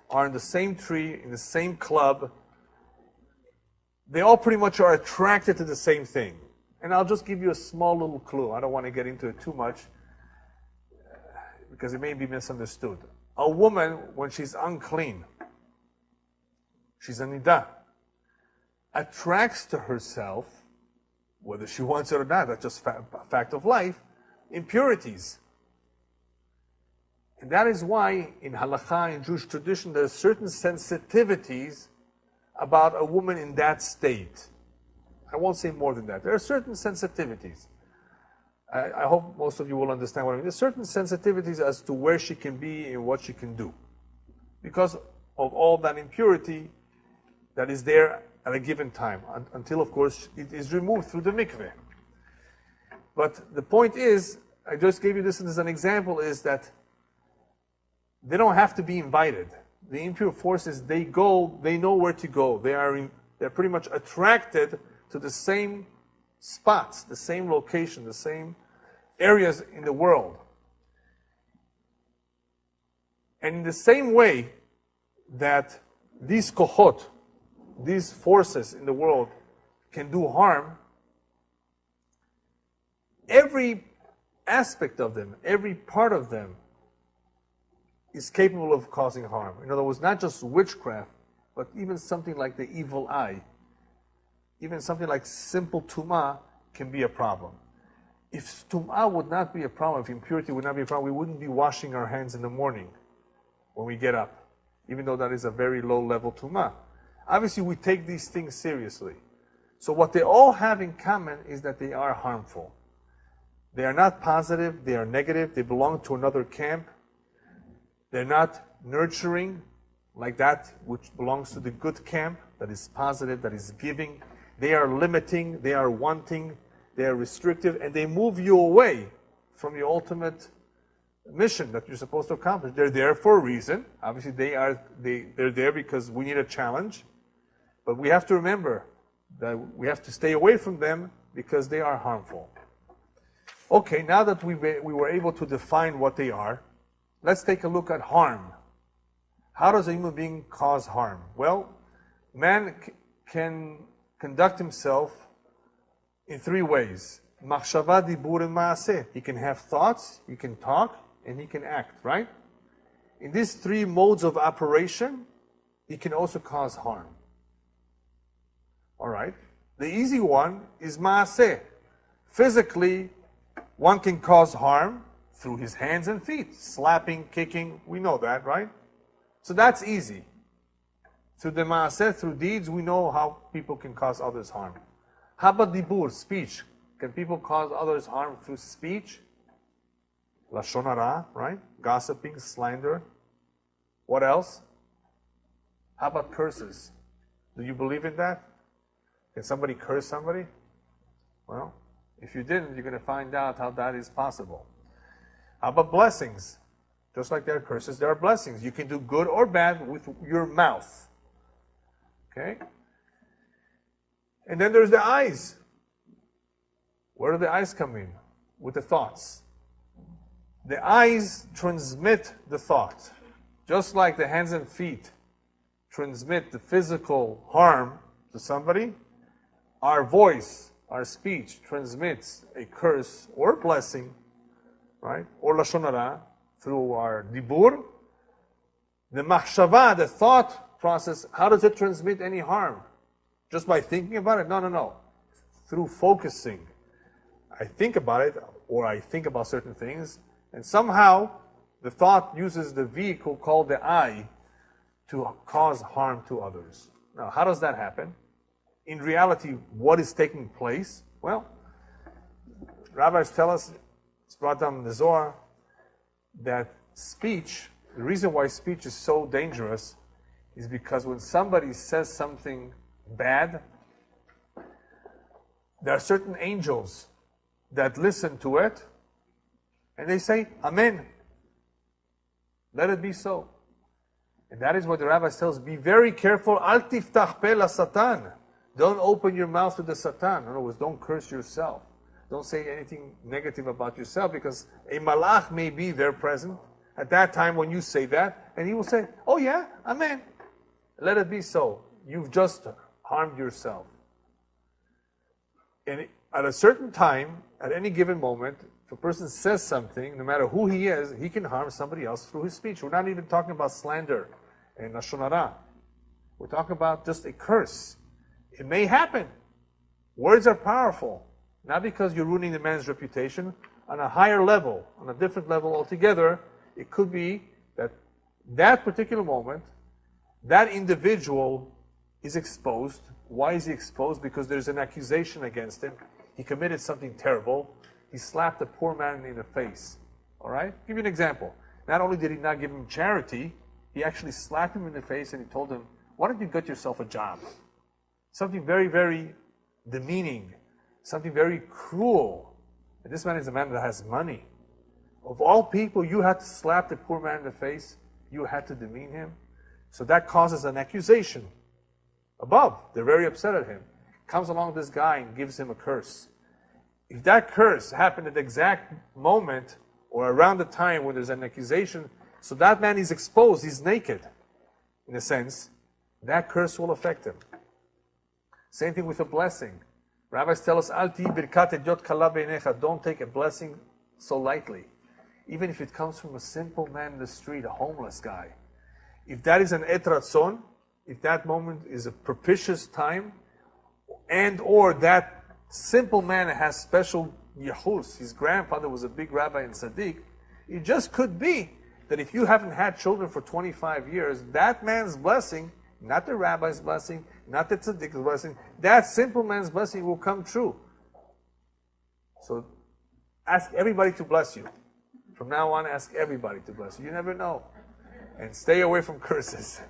S1: are in the same tree, in the same club. They all pretty much are attracted to the same thing. And I'll just give you a small little clue. I don't want to get into it too much because it may be misunderstood. A woman, when she's unclean, she's a nidah, attracts to herself, whether she wants it or not, that's just a fact of life, impurities. And that is why in halakha, in Jewish tradition, there are certain sensitivities about a woman in that state. I won't say more than that. There are certain sensitivities. I hope most of you will understand what I mean. There are certain sensitivities as to where she can be and what she can do, because of all that impurity that is there at a given time, until, of course, it is removed through the mikveh. But the point is, I just gave you this as an example, is that they don't have to be invited. The impure forces, they go, they know where to go. They're pretty much attracted to the same spots, the same location, the same areas in the world. And in the same way that these kohot, these forces in the world can do harm, every aspect of them, every part of them is capable of causing harm. In other words, not just witchcraft, but even something like the evil eye, even something like simple tumah can be a problem. If tumah would not be a problem, if impurity would not be a problem, we wouldn't be washing our hands in the morning when we get up, even though that is a very low-level tumah. Obviously, we take these things seriously. So what they all have in common is that they are harmful. They are not positive, they are negative, they belong to another camp. They're not nurturing like that which belongs to the good camp, that is positive, that is giving. They are limiting, they are wanting, they are restrictive, and they move you away from your ultimate mission that you're supposed to accomplish. They're there for a reason. Obviously, they're there because we need a challenge. But we have to remember that we have to stay away from them because they are harmful. Okay, now that we were able to define what they are, let's take a look at harm. How does a human being cause harm? Well, man can conduct himself in three ways. Machshava, dibur, and maaseh. He can have thoughts, he can talk, and he can act, right? In these three modes of operation, he can also cause harm. All right? The easy one is maaseh. Physically, one can cause harm through his hands and feet. Slapping, kicking, we know that, right? So that's easy. Through the maaseh, through deeds, we know how people can cause others harm. How about dibur, speech? Can people cause others harm through speech? Lashon hara, right? Gossiping, slander. What else? How about curses? Do you believe in that? Can somebody curse somebody? Well, if you didn't, you're going to find out how that is possible. How about blessings? Just like there are curses, there are blessings. You can do good or bad with your mouth. Okay? And then there's the eyes. Where do the eyes come in? With the thoughts. The eyes transmit the thought. Just like the hands and feet transmit the physical harm to somebody, our voice, our speech transmits a curse or blessing, right? Or lashon hara through our dibur. The machshava, the thought process, how does it transmit any harm? Just by thinking about it? No. Through focusing. I think about it, or I think about certain things, and somehow the thought uses the vehicle called the eye to cause harm to others. Now, how does that happen? In reality, what is taking place? Well, rabbis tell us, it's brought down in the Zohar, that speech, the reason why speech is so dangerous is because when somebody says something bad, there are certain angels that listen to it and they say, Amen. Let it be so. And that is what the rabbis tells us. Be very careful. Al tiftach pe la satan. Don't open your mouth to the Satan. In other words, don't curse yourself. Don't say anything negative about yourself because a malach may be there present at that time when you say that, and he will say, oh yeah, Amen. Let it be so. You've just harmed yourself. And at a certain time, at any given moment, if a person says something, no matter who he is, he can harm somebody else through his speech. We're not even talking about slander and lashon hara. We're talking about just a curse. It may happen. Words are powerful. Not because you're ruining the man's reputation. On a higher level, on a different level altogether, it could be that that particular moment, that individual is exposed. Why is he exposed? Because there's an accusation against him. He committed something terrible. He slapped a poor man in the face. All right? I'll give you an example. Not only did he not give him charity, he actually slapped him in the face and he told him, why don't you get yourself a job? Something very, very demeaning. Something very cruel. And this man is a man that has money. Of all people, you had to slap the poor man in the face. You had to demean him. So that causes an accusation. Above, they're very upset at him. Comes along this guy and gives him a curse. If that curse happened at the exact moment or around the time when there's an accusation, so that man is exposed, he's naked, in a sense, that curse will affect him. Same thing with a blessing. Rabbis tell us, Al ti birkat edyot kala beinecha. Don't take a blessing so lightly. Even if it comes from a simple man in the street, a homeless guy. If that is an et ratzon, if that moment is a propitious time, and or that simple man has special yahus, his grandfather was a big rabbi and tzaddik, it just could be that if you haven't had children for 25 years, that man's blessing, not the rabbi's blessing, not the tzaddik's blessing, that simple man's blessing will come true. So ask everybody to bless you. From now on, ask everybody to bless you. You never know. And stay away from curses.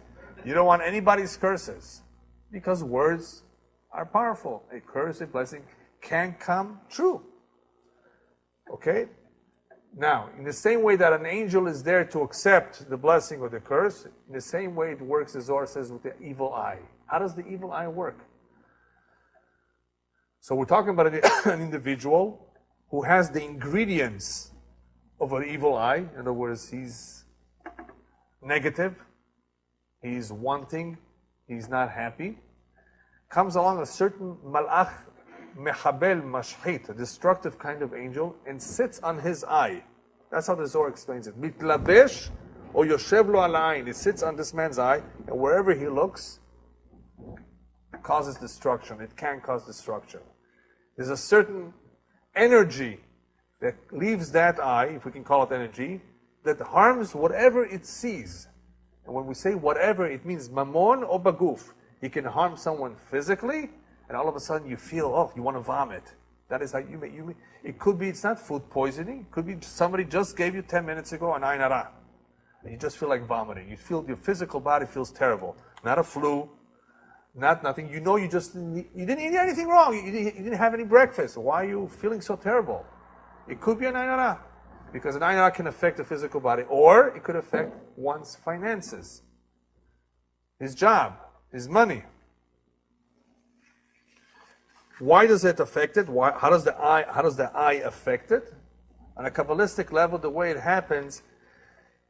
S1: You don't want anybody's curses. Because words are powerful. A curse, a blessing can come true. Okay? Now, in the same way that an angel is there to accept the blessing or the curse, in the same way it works, the Zohar says, with the evil eye. How does the evil eye work? So we're talking about an individual who has the ingredients of an evil eye. In other words, he's negative, he's wanting, he's not happy. Comes along a certain malach, mechabel mashhit, a destructive kind of angel, and sits on his eye. That's how the Zohar explains it. Mitlabesh or yoshev lo al ayn. It sits on this man's eye, and wherever he looks, it causes destruction. It can cause destruction. There's a certain energy that leaves that eye, if we can call it energy, that harms whatever it sees. And when we say whatever, it means mamon or baguf. He can harm someone physically, and all of a sudden you feel, oh, you want to vomit. That is how you may. It could be, it's not food poisoning. It could be somebody just gave you 10 minutes ago an Aiyn Hara, and you just feel like vomiting. You feel your physical body feels terrible. Not a flu, not nothing. You know you didn't eat anything wrong. You didn't have any breakfast. Why are you feeling so terrible? It could be an Aiyn Hara, because an Aiyn Hara can affect the physical body, or it could affect one's finances, his job, his money. Why does it affect it? How does the eye affect it? On a Kabbalistic level, the way it happens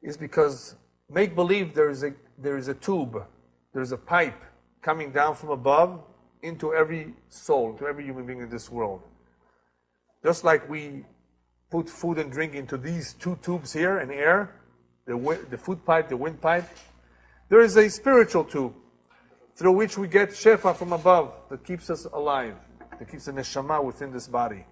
S1: is because make believe there is a tube, there's a pipe coming down from above into every soul, into every human being in this world. Just like we put food and drink into these two tubes here and air, the food pipe, the wind pipe, there is a spiritual tube through which we get shefa from above that keeps us alive, that keeps the neshama within this body.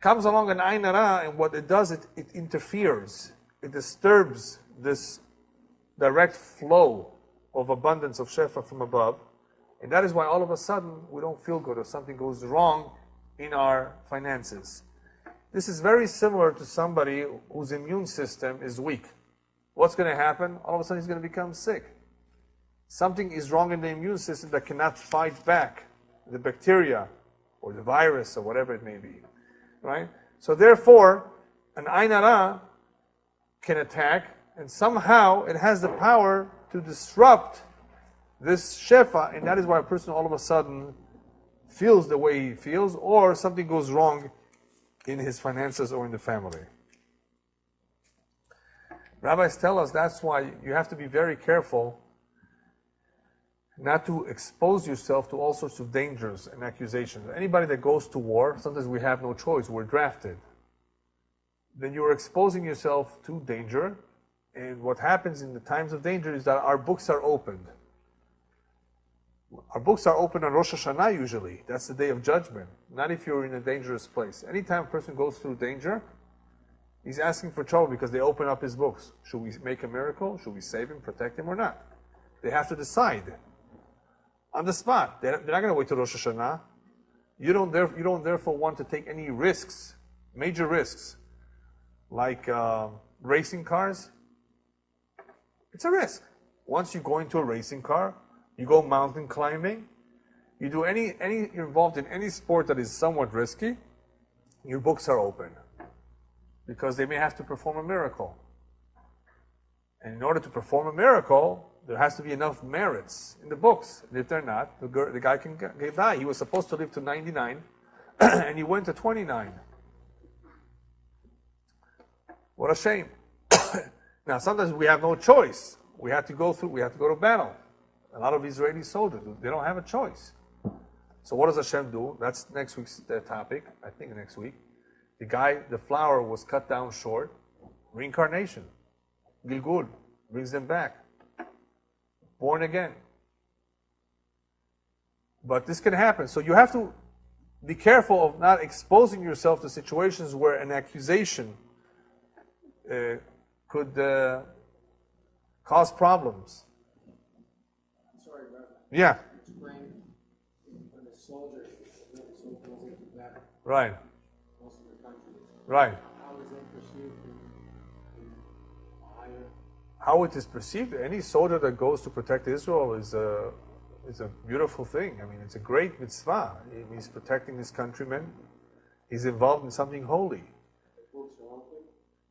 S1: Comes along an Aiyn Hara, and what it does, it interferes. It disturbs this direct flow of abundance of shefa from above. And that is why all of a sudden we don't feel good, or something goes wrong in our finances. This is very similar to somebody whose immune system is weak. What's going to happen? All of a sudden he's going to become sick. Something is wrong in the immune system that cannot fight back the bacteria or the virus or whatever it may be. Right? So therefore, an Aiyn Hara can attack, and somehow it has the power to disrupt this shefa, and that is why a person all of a sudden feels the way he feels, or something goes wrong in his finances or in the family. Rabbis tell us that's why you have to be very careful not to expose yourself to all sorts of dangers and accusations. Anybody that goes to war, sometimes we have no choice, we're drafted. Then you're exposing yourself to danger, and what happens in the times of danger is that our books are opened. Our books are open on Rosh Hashanah usually. That's the day of judgment. Not if you're in a dangerous place. Anytime a person goes through danger, he's asking for trouble because they open up his books. Should we make a miracle? Should we save him, protect him, or not? They have to decide on the spot. They're not going to wait till Rosh Hashanah. You don't therefore want to take any risks, major risks, like racing cars. It's a risk. Once you go into a racing car, you go mountain climbing, you do you're involved in any sport that is somewhat risky, your books are open. Because they may have to perform a miracle. And in order to perform a miracle, there has to be enough merits in the books. And if they're not, the guy can die. He was supposed to live to 99, and he went to 29. What a shame. Now, sometimes we have no choice. We have to go to battle. A lot of Israeli soldiers, they don't have a choice. So what does Hashem do? That's next week's topic, I think next week. The flower was cut down short. Reincarnation. Gilgul brings them back. Born again. But this can happen. So you have to be careful of not exposing yourself to situations where an accusation could cause problems.
S2: I'm sorry, Rabbi.
S1: Yeah.
S2: Explain when a soldier goes into battle.
S1: Right.
S2: Most of the country.
S1: Right.
S2: How is it perceived in higher?
S1: How it is perceived? Any soldier that goes to protect Israel is a beautiful thing. I mean, it's a great mitzvah. He's protecting his countrymen. He's involved in something holy.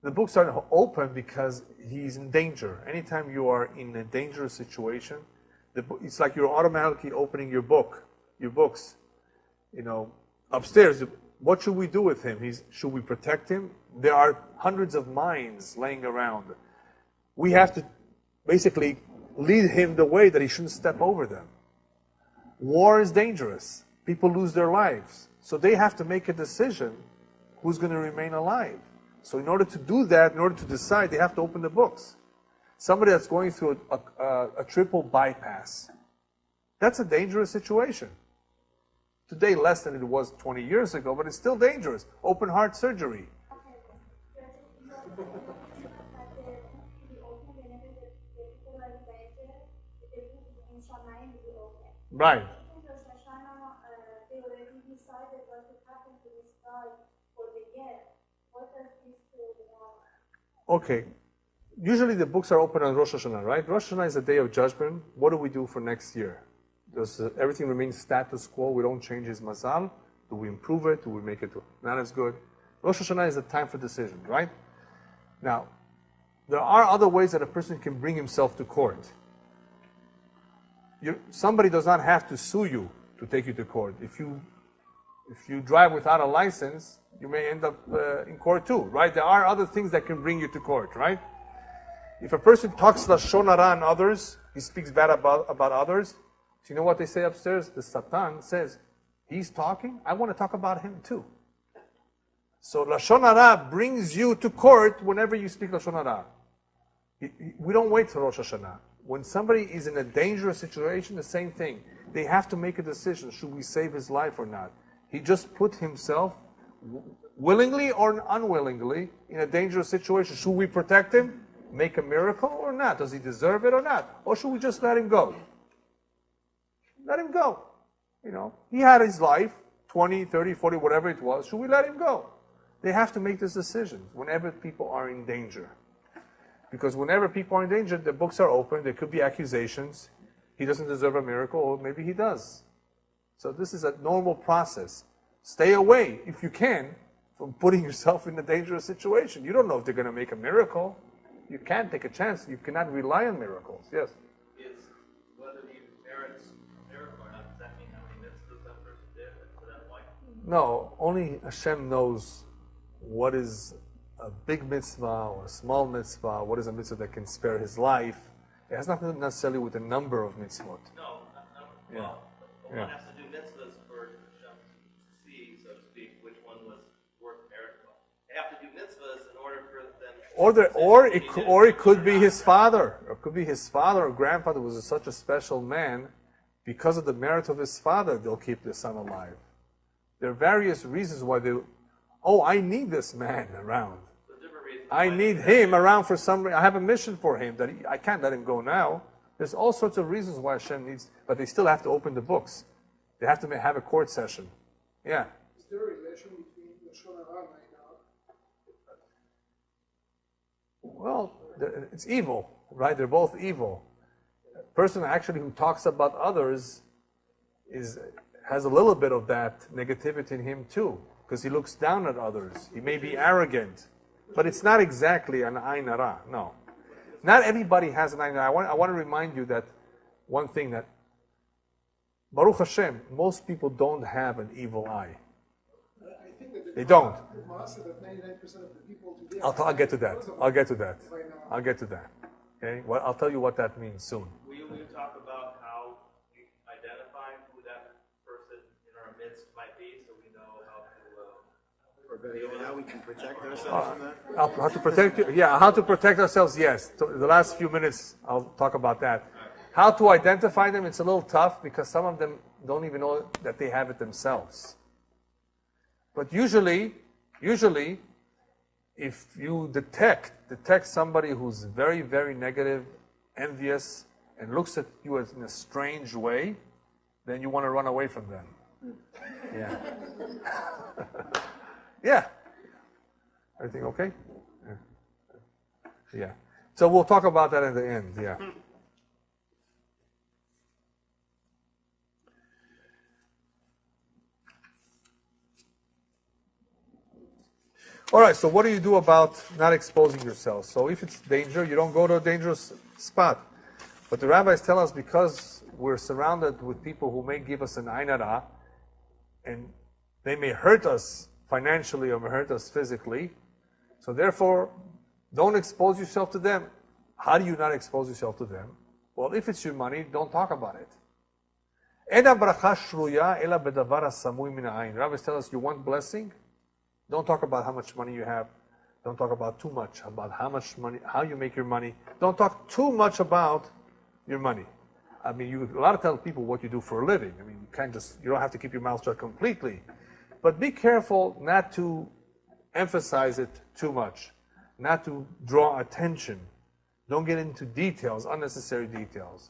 S1: The books are open because he's in danger. Anytime you are in a dangerous situation, it's like you're automatically opening your books. Upstairs, what should we do with him? Should we protect him? There are hundreds of mines laying around. We have to basically lead him the way that he shouldn't step over them. War is dangerous. People lose their lives. So they have to make a decision who's going to remain alive. So in order to do that, in order to decide, they have to open the books. Somebody that's going through a triple bypass, that's a dangerous situation. Today, less than it was 20 years ago, but it's still dangerous. Open heart surgery. Right. Okay. Usually the books are open on Rosh Hashanah, right? Rosh Hashanah is the day of judgment. What do we do for next year? Does everything remain status quo? We don't change his mazal? Do we improve it? Do we make it not as good? Rosh Hashanah is the time for decision, right? Now, there are other ways that a person can bring himself to court. Somebody does not have to sue you to take you to court. If you drive without a license, you may end up in court too, right? There are other things that can bring you to court, right? If a person talks Lashon Hara on others, he speaks bad about others, so you know what they say upstairs? The Satan says, he's talking, I want to talk about him too. So Lashon Hara brings you to court whenever you speak Lashon Hara. We don't wait till Rosh Hashanah. When somebody is in a dangerous situation, the same thing. They have to make a decision. Should we save his life or not? He just put himself, willingly or unwillingly, in a dangerous situation. Should we protect him? Make a miracle or not? Does he deserve it or not? Or should we just let him go? Let him go. He had his life, 20, 30, 40, whatever it was. Should we let him go? They have to make this decision whenever people are in danger. Because whenever people are in danger, the books are open. There could be accusations. He doesn't deserve a miracle, or maybe he does. So this is a normal process. Stay away, if you can, from putting yourself in a dangerous situation. You don't know if they're going to make a miracle. You can't take a chance. You cannot rely on miracles. Yes?
S3: Is whether he merits miracle or not, does that mean how many mitzvahs that person did for that point?
S1: No, only Hashem knows what is a big mitzvah or a small mitzvah, what is a mitzvah that can spare his life. It has nothing necessarily with the number of mitzvot.
S3: No,
S1: Yeah.
S3: one has to do mitzvahs for Hashem to see, so to speak, which one was worth miracle. They have to do mitzvahs in order for them. Or it could be his father, or it could be his father or grandfather was such a special man. Because of the merit of his father, they'll keep the son alive. There are various reasons why I need this man around. I need him around for some reason. I have a mission for him that I can't let him go now. There's all sorts of reasons why Hashem needs, but they still have to open the books. They have to have a court session. Yeah.
S2: Is there a relation between Lashon Hara and Aiyn?
S1: Well, it's evil, right? They're both evil. A person actually who talks about others has a little bit of that negativity in him too, because he looks down at others. He may be arrogant. But it's not exactly an Aiyn Hara, no. Not everybody has an Aiyn Hara. I want to remind you that one thing that, Baruch Hashem, most people don't have an evil eye.
S2: I think that
S1: they don't.
S2: The Maaseh that 99% of the people today
S1: I'll get to that. Okay? Well, I'll tell you what that means soon.
S3: Will you talk about how you identify who that person in our midst might be, so we know how to...
S4: How we can protect ourselves from that?
S1: How to protect ourselves, yes. The last few minutes, I'll talk about that. How to identify them, it's a little tough because some of them don't even know that they have it themselves. But usually, if you detect somebody who's very, very negative, envious, and looks at you in a strange way, then you want to run away from them. Yeah. Yeah. Everything okay? Yeah. So we'll talk about that at the end. Yeah. All right, so what do you do about not exposing yourself? So if it's danger, you don't go to a dangerous spot. But the rabbis tell us because we're surrounded with people who may give us an Aiyn Hara, and they may hurt us financially or may hurt us physically, so therefore, don't expose yourself to them. How do you not expose yourself to them? Well, if it's your money, don't talk about it. Rabbis tell us, you want blessing? Don't talk about how much money you have. Don't talk about too much about how much money, how you make your money. Don't talk too much about your money. I mean, you a lot of tell people what you do for a living. I mean, you don't have to keep your mouth shut completely, but be careful not to emphasize it too much, not to draw attention. Don't get into details, unnecessary details.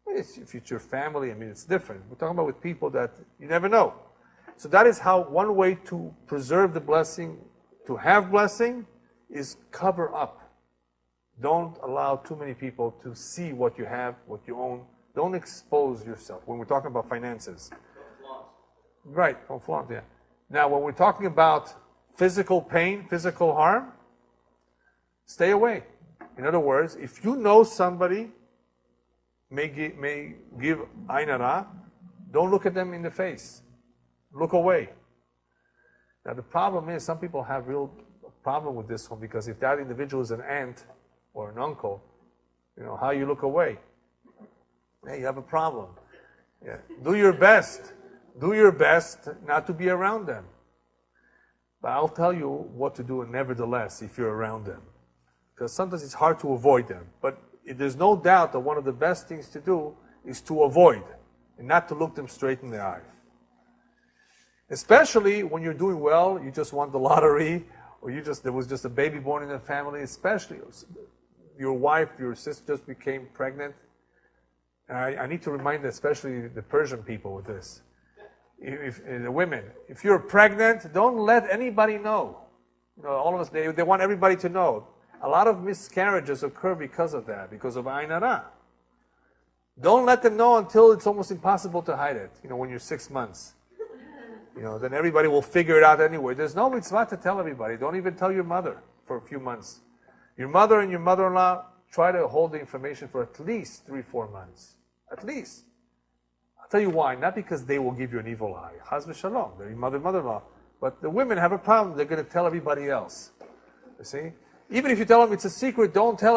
S1: If it's your family, I mean, it's different. We're talking about with people that you never know. So that is how one way to preserve the blessing, to have blessing, is cover up. Don't allow too many people to see what you have, what you own. Don't expose yourself when we're talking about finances. Right, don't flaunt, yeah. Now, when we're talking about physical pain, physical harm, stay away. In other words, if you know somebody may give Aiyn Hara, don't look at them in the face. Look away. Now the problem is, some people have real problem with this one, because if that individual is an aunt or an uncle, you know, how you look away, hey, you have a problem. Yeah. Do your best. Do your best not to be around them. But I'll tell you what to do nevertheless if you're around them. Because sometimes it's hard to avoid them. But there's no doubt that one of the best things to do is to avoid and not to look them straight in the eye. Especially when you're doing well, you just won the lottery, or there was just a baby born in the family, especially your wife, your sister just became pregnant. And I need to remind especially the Persian people with this. The women, if you're pregnant, don't let anybody know. You know, all of us, they want everybody to know. A lot of miscarriages occur because of that, because of Aiyn Hara. Don't let them know until it's almost impossible to hide it. You know, when you're 6 months. You know, then everybody will figure it out anyway. There's no mitzvah to tell everybody. Don't even tell your mother for a few months. Your mother and your mother-in-law, try to hold the information for at least 3-4 months. At least. I'll tell you why. Not because they will give you an evil eye. Chas v'shalom. They're your mother-in-law. But the women have a problem. They're going to tell everybody else. You see? Even if you tell them it's a secret, don't tell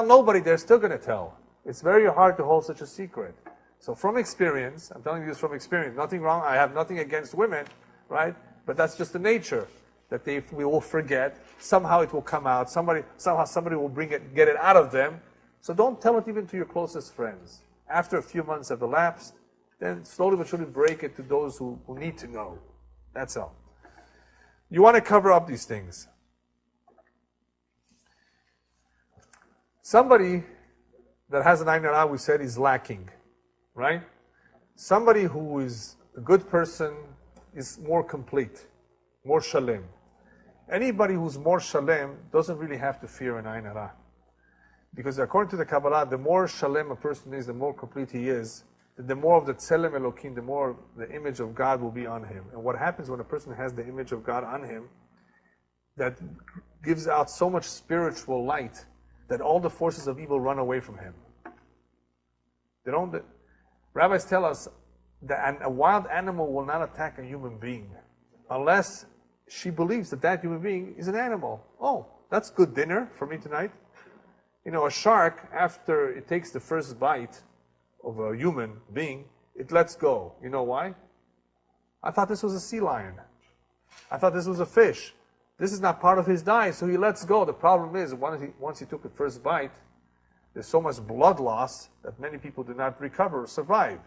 S1: nobody. They're still going to tell. It's very hard to hold such a secret. So from experience, I'm telling you this from experience, nothing wrong, I have nothing against women, right? But that's just the nature, that we will forget, somehow it will come out, somehow somebody will get it out of them. So don't tell it even to your closest friends. After a few months have elapsed, then slowly but surely break it to those who need to know. That's all. You want to cover up these things. Somebody that has an Aiyn Hara, we said, is lacking. Right? Somebody who is a good person is more complete, more shalem. Anybody who's more shalem doesn't really have to fear an Aiyn Hara. Because according to the Kabbalah, the more shalem a person is, the more complete he is, the more of the tzelem Elokim, the more the image of God will be on him. And what happens when a person has the image of God on him, that gives out so much spiritual light that all the forces of evil run away from him. Rabbis tell us that a wild animal will not attack a human being unless she believes that that human being is an animal. Oh, that's good dinner for me tonight. You know, a shark, after it takes the first bite of a human being, it lets go. You know why? I thought this was a sea lion. I thought this was a fish. This is not part of his diet, so he lets go. The problem is, once he took the first bite, there's so much blood loss that many people do not recover or survive.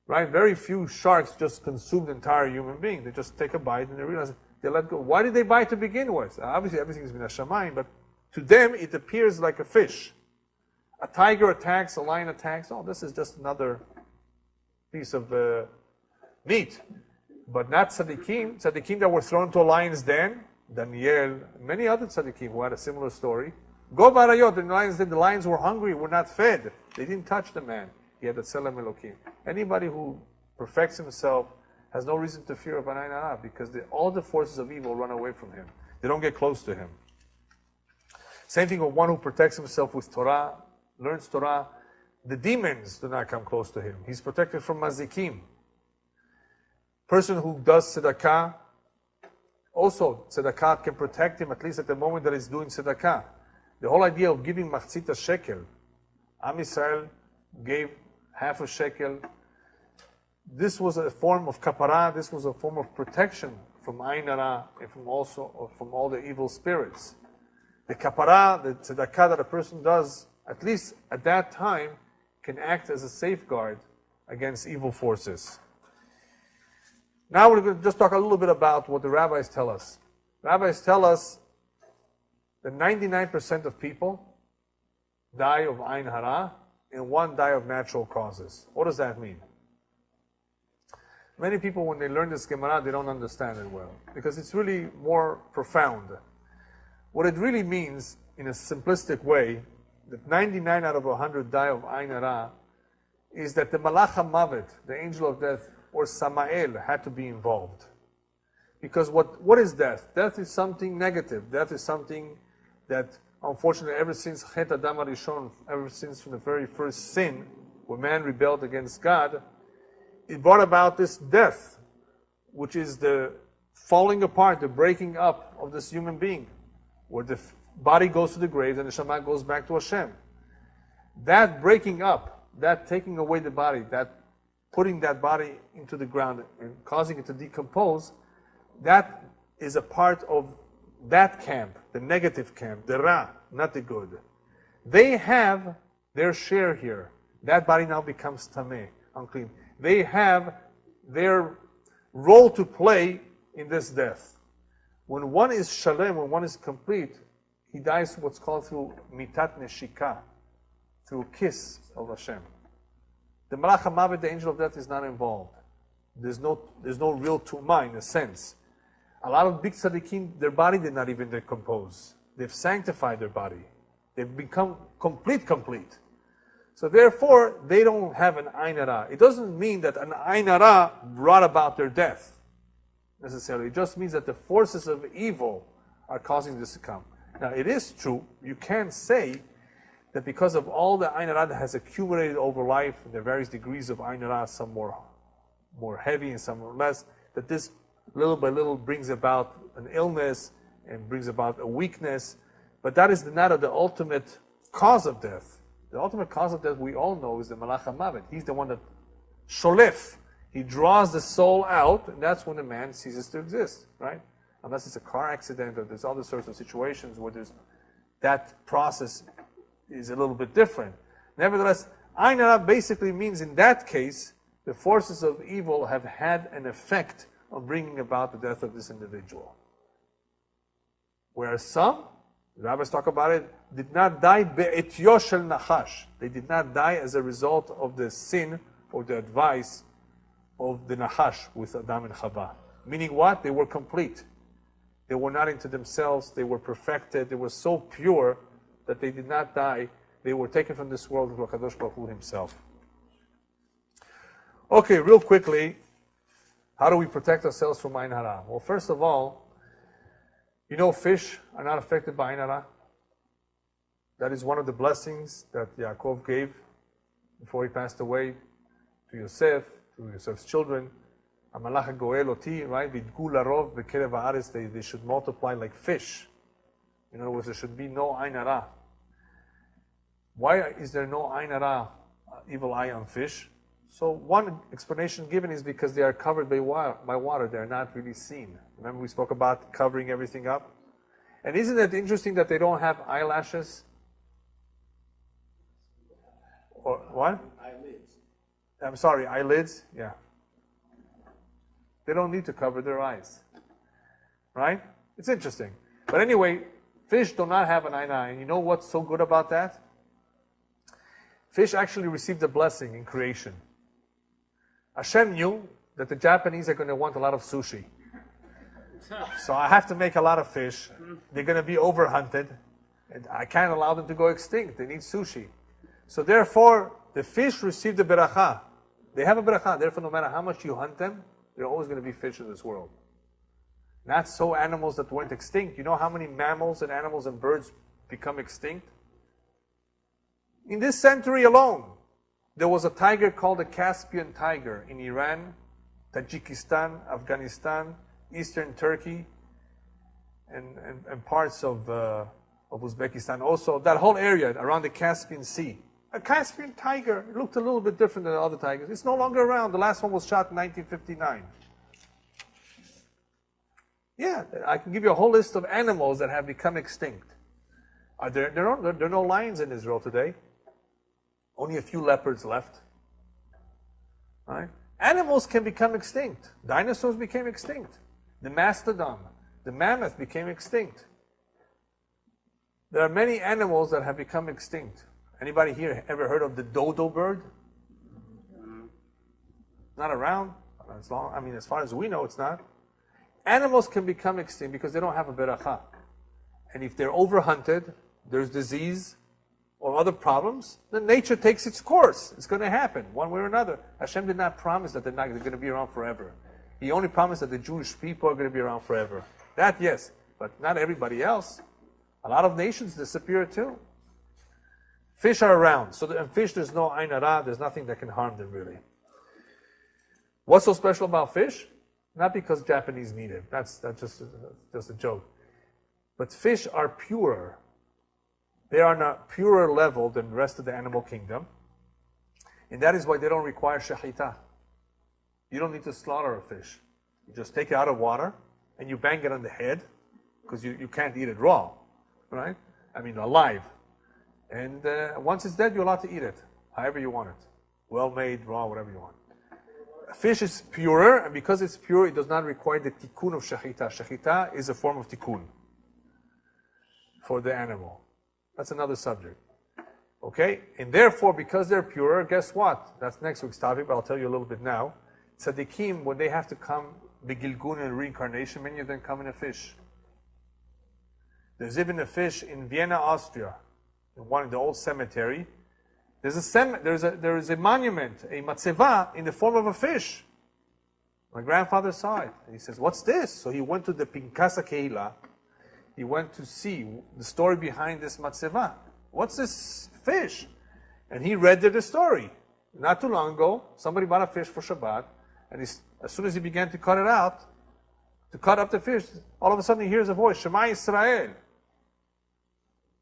S1: Right? Very few sharks just consume the entire human being. They just take a bite and they realize they let go. Why did they bite to begin with? Obviously, everything has been a shamayim, but to them it appears like a fish. A tiger attacks, a lion attacks. Oh, this is just another piece of meat. But not tzaddikim. Tzaddikim that were thrown to a lion's den. Daniel, many other tzaddikim who had a similar story. Go barayot, the lions were hungry, were not fed. They didn't touch the man. He had a tzelem Elokim. Anybody who perfects himself has no reason to fear of an Aiyn Hara because all the forces of evil run away from him. They don't get close to him. Same thing with one who protects himself with Torah, learns Torah. The demons do not come close to him. He's protected from mazikim. Person who does tzedakah, also tzedakah can protect him at least at the moment that he's doing tzedakah. The whole idea of giving machzit shekel, Am Yisrael gave half a shekel. This was a form of kapara. This was a form of protection from Aiyn Hara and from all the evil spirits. The kapara, the tzedakah that a person does, at least at that time, can act as a safeguard against evil forces. Now we're going to just talk a little bit about what the rabbis tell us. Rabbis tell us that 99% of people die of Aiyn Hara and 1 die of natural causes. What does that mean? Many people, when they learn this Gemara, they don't understand it well because it's really more profound. What it really means, in a simplistic way, that 99 out of 100 die of Aiyn Hara, is that the Malach HaMavet, the angel of death, or Samael, had to be involved. Because what is death? Death is something negative. Death is something that, unfortunately, ever since Chet Adam HaRishon, ever since from the very first sin, when man rebelled against God, it brought about this death, which is the falling apart, the breaking up of this human being, where the body goes to the grave and the neshama goes back to Hashem. That breaking up, that taking away the body, that putting that body into the ground and causing it to decompose, that is a part of that camp, the negative camp, the Ra, not the good. They have their share here. That body now becomes tameh, unclean. They have their role to play in this death. When one is shalem, when one is complete, he dies what's called through mitat neshika, through a kiss of Hashem. The Malach HaMavet, the angel of death, is not involved. There's no real tumah in a sense. A lot of big tzaddikim, their body did not even decompose. They've sanctified their body. They've become complete. So therefore, they don't have an Aiyn Hara. It doesn't mean that an Aiyn Hara brought about their death, necessarily. It just means that the forces of evil are causing this to come. Now, it is true, you can say that because of all the Aiyn Hara that has accumulated over life, and there are various degrees of Aiyn Hara, some more heavy and some more less, that this little by little brings about an illness and brings about a weakness, but that is not the ultimate cause of death. The ultimate cause of death, we all know, is the Malach HaMavet. He's the one that sholef. He draws the soul out, and that's when the man ceases to exist, right? Unless it's a car accident or there's other sorts of situations where that process is a little bit different. Nevertheless, Aiyn Hara basically means, in that case, the forces of evil have had an effect on bringing about the death of this individual. Whereas some, the rabbis talk about it, did not die be'etyo shel nachash. They did not die as a result of the sin or the advice of the nachash with Adam and Chava. Meaning what? They were complete. They were not into themselves. They were perfected. They were so pure that they did not die. They were taken from this world with HaKadosh Baruch Hu himself. Okay, real quickly, how do we protect ourselves from Aiyn Hara? Well, first of all, you know fish are not affected by Aiyn Hara. That is one of the blessings that Yaakov gave before he passed away to Yosef, to Yosef's children. Amalach goel oti, right? Vidgu larov bekerev haaretz. They should multiply like fish. In other words, there should be no Aiyn Hara. Why is there no Aiyn Hara, evil eye on fish? So one explanation given is because they are covered by water. They are not really seen. Remember we spoke about covering everything up? And isn't it interesting that they don't have eyelashes? Or what?
S4: Eyelids.
S1: I'm sorry, eyelids? Yeah. They don't need to cover their eyes. Right? It's interesting. But anyway, fish do not have an Aiyn. And you know what's so good about that? Fish actually received a blessing in creation. Hashem knew that the Japanese are going to want a lot of sushi. So I have to make a lot of fish. They're going to be overhunted. And I can't allow them to go extinct. They need sushi. So therefore, the fish receive the beracha. They have a beracha. Therefore, no matter how much you hunt them, There are always going to be fish in this world. Not so animals that went extinct. You know how many mammals and animals and birds become extinct? In this century alone, there was a tiger called the Caspian tiger in Iran, Tajikistan, Afghanistan, Eastern Turkey, and parts of Uzbekistan. Also, that whole area around the Caspian Sea. A Caspian tiger. It looked a little bit different than the other tigers. It's no longer around. The last one was shot in 1959. Yeah, I can give you a whole list of animals that have become extinct. There are no lions in Israel today. Only a few leopards left. Right? Animals can become extinct. Dinosaurs became extinct. The mastodon, the mammoth became extinct. There are many animals that have become extinct. Anybody here ever heard of the dodo bird? Not around. As far as we know, it's not. Animals can become extinct because they don't have a beracha. And if they're overhunted, there's disease or other problems, then nature takes its course. It's going to happen one way or another. Hashem did not promise that they're going to be around forever. He only promised that the Jewish people are going to be around forever. That, yes, but not everybody else. A lot of nations disappear too. Fish are around. So in fish, there's no Aiyn Hara. There's nothing that can harm them, really. What's so special about fish? Not because Japanese need it. That's just a joke. But fish are purer. They are on a purer level than the rest of the animal kingdom. And that is why they don't require shahita. You don't need to slaughter a fish. You just take it out of water and you bang it on the head because you can't eat it raw, right? Alive. And once it's dead, you're allowed to eat it, however you want it. Well made, raw, whatever you want. Fish is purer, and because it's pure, it does not require the tikkun of shahita. Shahita is a form of tikkun for the animal. That's another subject. Okay? And therefore, because they're purer, guess what? That's next week's topic, but I'll tell you a little bit now. Tzaddikim, when they have to come, begilgun and reincarnation, many of them come in a fish. There's even a fish in Vienna, Austria, in the old cemetery. There is a monument, a matzeva, in the form of a fish. My grandfather saw it. And he says, "What's this?" So he went to the Pinkasa Kehila. He went to see the story behind this matzeva. What's this fish? And he read the story. Not too long ago, somebody bought a fish for Shabbat, and as soon as he began to cut it out, to cut up the fish, all of a sudden he hears a voice, "Shema Yisrael."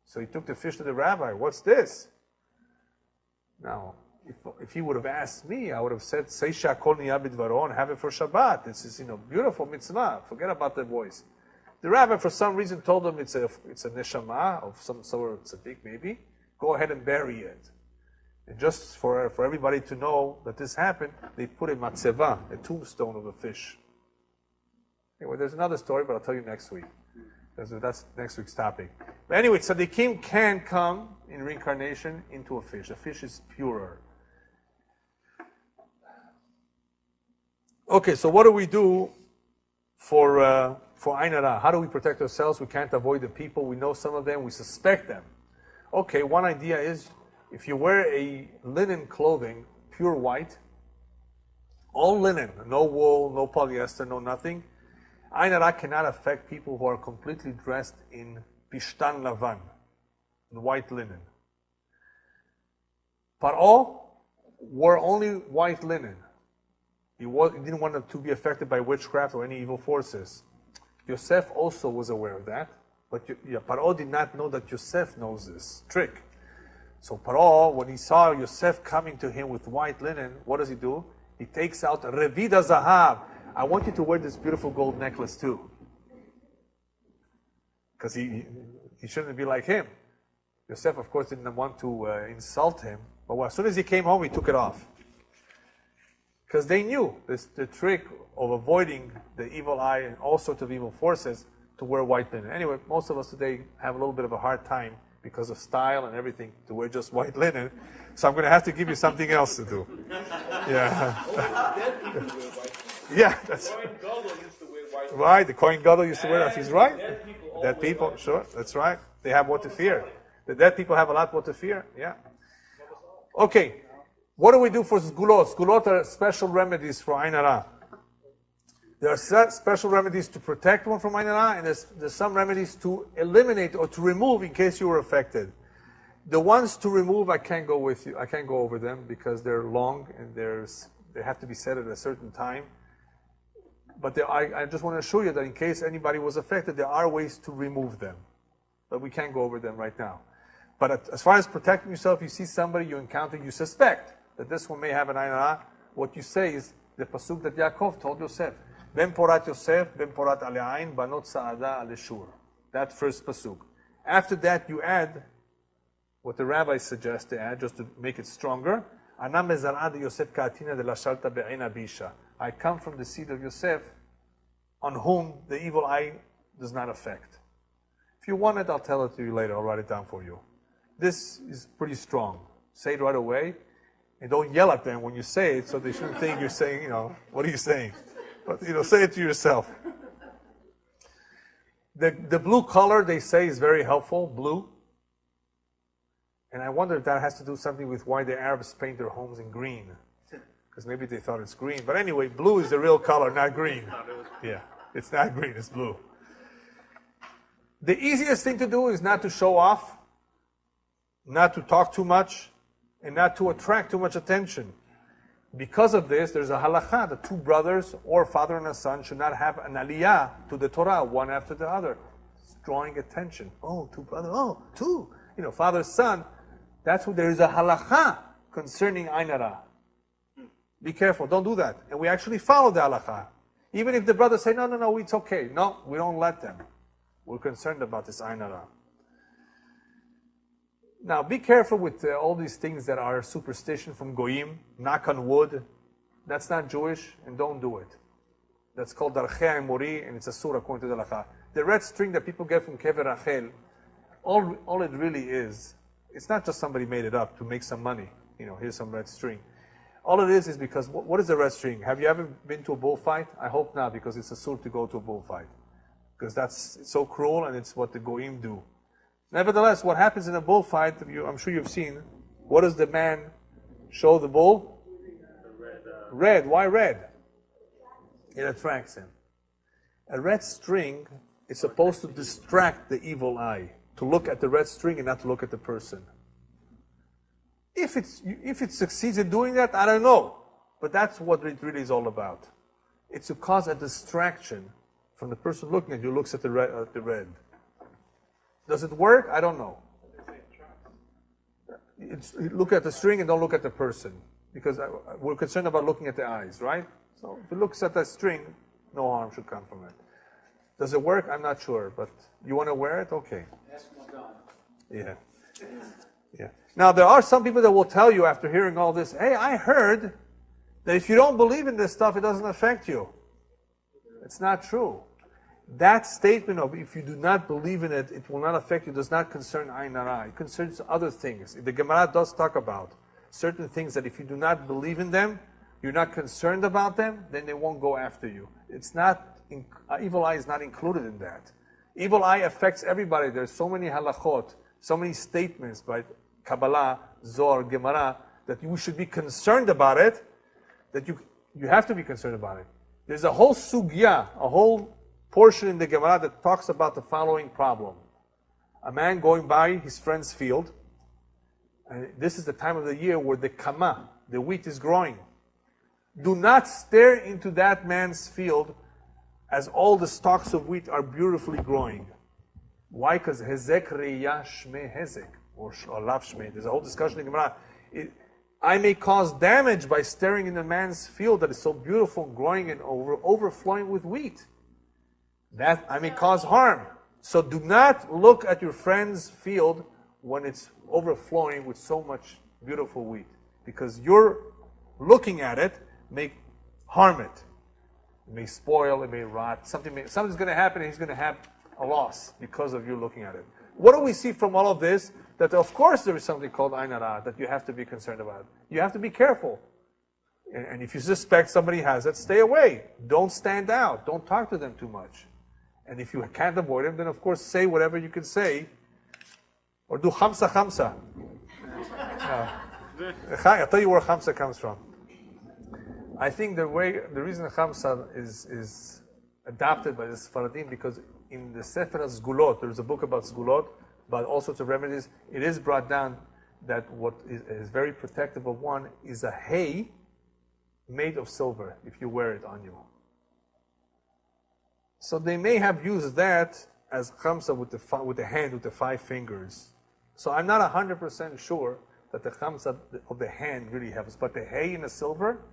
S1: So he took the fish to the rabbi. "What's this?" Now, if he would have asked me, I would have said, "Say shakol niya bidvaron, have it for Shabbat. This is beautiful mitzvah. Forget about the voice." The rabbi, for some reason, told him it's a neshama of some sort of tzaddik, maybe. Go ahead and bury it. And just for everybody to know that this happened, they put a matzeva, a tombstone of a fish. Anyway, there's another story, but I'll tell you next week. That's next week's topic. But anyway, tzaddikim can come in reincarnation into a fish. A fish is purer. Okay, so what do we do for Aiyn Hara? How do we protect ourselves? We can't avoid the people. We know some of them. We suspect them. Okay, one idea is if you wear a linen clothing, pure white, all linen, no wool, no polyester, no nothing, Aiyn Hara cannot affect people who are completely dressed in pishtan lavan, in white linen. Paro wore only white linen. He didn't want them to be affected by witchcraft or any evil forces. Yosef also was aware of that, but Paro did not know that Yosef knows this trick. So Paro, when he saw Yosef coming to him with white linen, what does he do? He takes out Revida Zahav. I want you to wear this beautiful gold necklace too. Because he shouldn't be like him. Yosef, of course, didn't want to insult him. But as soon as he came home, he took it off. Because they knew the trick of avoiding the evil eye and all sorts of evil forces to wear white linen. Anyway, most of us today have a little bit of a hard time because of style and everything to wear just white linen. So I'm going to have to give you something else to do. Yeah. Yeah, that's right. The Kohen Gadol used to wear that. He's right. Dead people, sure, that's right. They have what to fear. The dead people have a lot what to fear. Yeah. Okay. What do we do for sgulot? Sgulot are special remedies for Aiyn Hara. There are special remedies to protect one from Aiyn Hara, and there's some remedies to eliminate or to remove in case you were affected. The ones to remove, I can't go with you. I can't go over them because they're long and they have to be said at a certain time. But I just want to show you that in case anybody was affected, there are ways to remove them. But we can't go over them right now. But as far as protecting yourself, you see somebody you encounter, you suspect that this one may have an Aiyn Hara. What you say is the pasuk that Yaakov told Yosef. Ben porat Yosef, ben porat ale Aiyn, banot sa'ada ale shur. That first pasuk. After that, you add what the rabbis suggest to add, just to make it stronger. Ana mezar'a de Yosef ka'atina de la shalta be'ein abisha. I come from the seed of Yosef, on whom the evil eye does not affect. If you want it, I'll tell it to you later. I'll write it down for you. This is pretty strong. Say it right away, and don't yell at them when you say it, so they shouldn't think you're saying, what are you saying? But, say it to yourself. The blue color, they say, is very helpful, blue. And I wonder if that has to do something with why the Arabs paint their homes in green. Because maybe they thought it's green. But anyway, blue is the real color, not green. Yeah, it's not green, it's blue. The easiest thing to do is not to show off, not to talk too much, and not to attract too much attention. Because of this, there's a halakha. The two brothers or father and a son should not have an aliyah to the Torah, one after the other. It's drawing attention. Oh, two brothers. Oh, two. Father, son. That's what there is a halakha concerning Aiyn Hara. Be careful. Don't do that. And we actually follow the halakha. Even if the brothers say, no, it's okay. No, we don't let them. We're concerned about this Aiyn Hara. Now, be careful with all these things that are superstition from Goyim. Knock on wood. That's not Jewish, and don't do it. That's called Darchei Mori, and it's a surah according to the halakha. The red string that people get from Kever Rachel, all it really is, it's not just somebody made it up to make some money. Here's some red string. All it is because, what is a red string? Have you ever been to a bullfight? I hope not, because it's a sur to go to a bullfight. Because it's so cruel, and it's what the Goyim do. Nevertheless, what happens in a bullfight, I'm sure you've seen, what does the man show the bull? Red. Why red? It attracts him. A red string is supposed to distract the evil eye, to look at the red string and not to look at the person. If it succeeds in doing that, I don't know. But that's what it really is all about. It's to cause a distraction from the person looking at you, looks at the red. Does it work? I don't know. Look at the string and don't look at the person. Because we're concerned about looking at the eyes, right? So if it looks at the string, no harm should come from it. Does it work? I'm not sure. But you want to wear it? Okay. Yeah. Now, there are some people that will tell you after hearing all this, hey, I heard that if you don't believe in this stuff, it doesn't affect you. It's not true. That statement of if you do not believe in it, it will not affect you, does not concern Aiyn Hara. It concerns other things. The Gemara does talk about certain things that if you do not believe in them, you're not concerned about them, then they won't go after you. It's not, evil eye is not included in that. Evil eye affects everybody. There's so many halachot, so many statements by Kabbalah, Zohar, Gemara, that you should be concerned about it, that you have to be concerned about it. There's a whole sugya, a whole portion in the Gemara that talks about the following problem. A man going by his friend's field, and this is the time of the year where the kama, the wheat, is growing. Do not stare into that man's field as all the stalks of wheat are beautifully growing. Why? Because hezek reya shme hezek, or lav shme. There's a whole discussion in the Gemara. I may cause damage by staring in a man's field that is so beautiful, growing and overflowing with wheat. That I may cause harm. So do not look at your friend's field when it's overflowing with so much beautiful wheat. Because you're looking at it may harm it. It may spoil, it may rot. Something's going to happen and he's going to have a loss because of you looking at it. What do we see from all of this? That of course there is something called Aiyn Hara that you have to be concerned about. You have to be careful. And if you suspect somebody has it, stay away. Don't stand out. Don't talk to them too much. And if you can't avoid them, then of course say whatever you can say. Or do Khamsa Khamsa. I'll tell you where Khamsa comes from. I think the reason Chamsa is adopted by the Sfaradim, because in the Sefer Zgulot, there's a book about Zgulot, about all sorts of remedies. It is brought down that what is very protective of one is a hay made of silver, if you wear it on you. So they may have used that as Chamsa with the hand, with the 5 fingers. So I'm not 100% sure that the Chamsa of the hand really helps, but the hay in the silver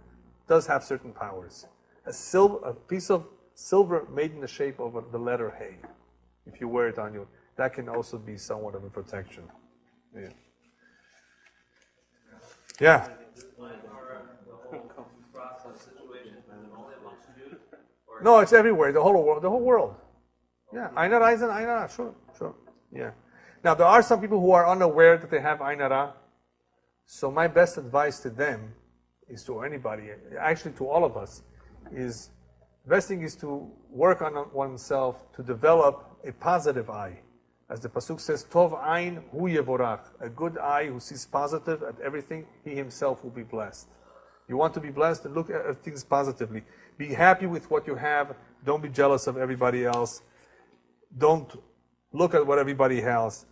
S1: does have certain powers. A piece of silver made in the shape of the letter hay, if you wear it on you, that can also be somewhat of a protection. Yeah. Yeah. No, it's everywhere. The whole world. The whole world. Yeah. Aiyn Hara, sure. Yeah. Now there are some people who are unaware that they have Aiyn Hara. So my best advice to them is, to anybody, actually to all of us, is the best thing is to work on oneself to develop a positive eye. As the pasuk says, Tov Ayin Hu Yevorach. A good eye who sees positive at everything, he himself will be blessed. You want to be blessed, and look at things positively. Be happy with what you have. Don't be jealous of everybody else. Don't look at what everybody else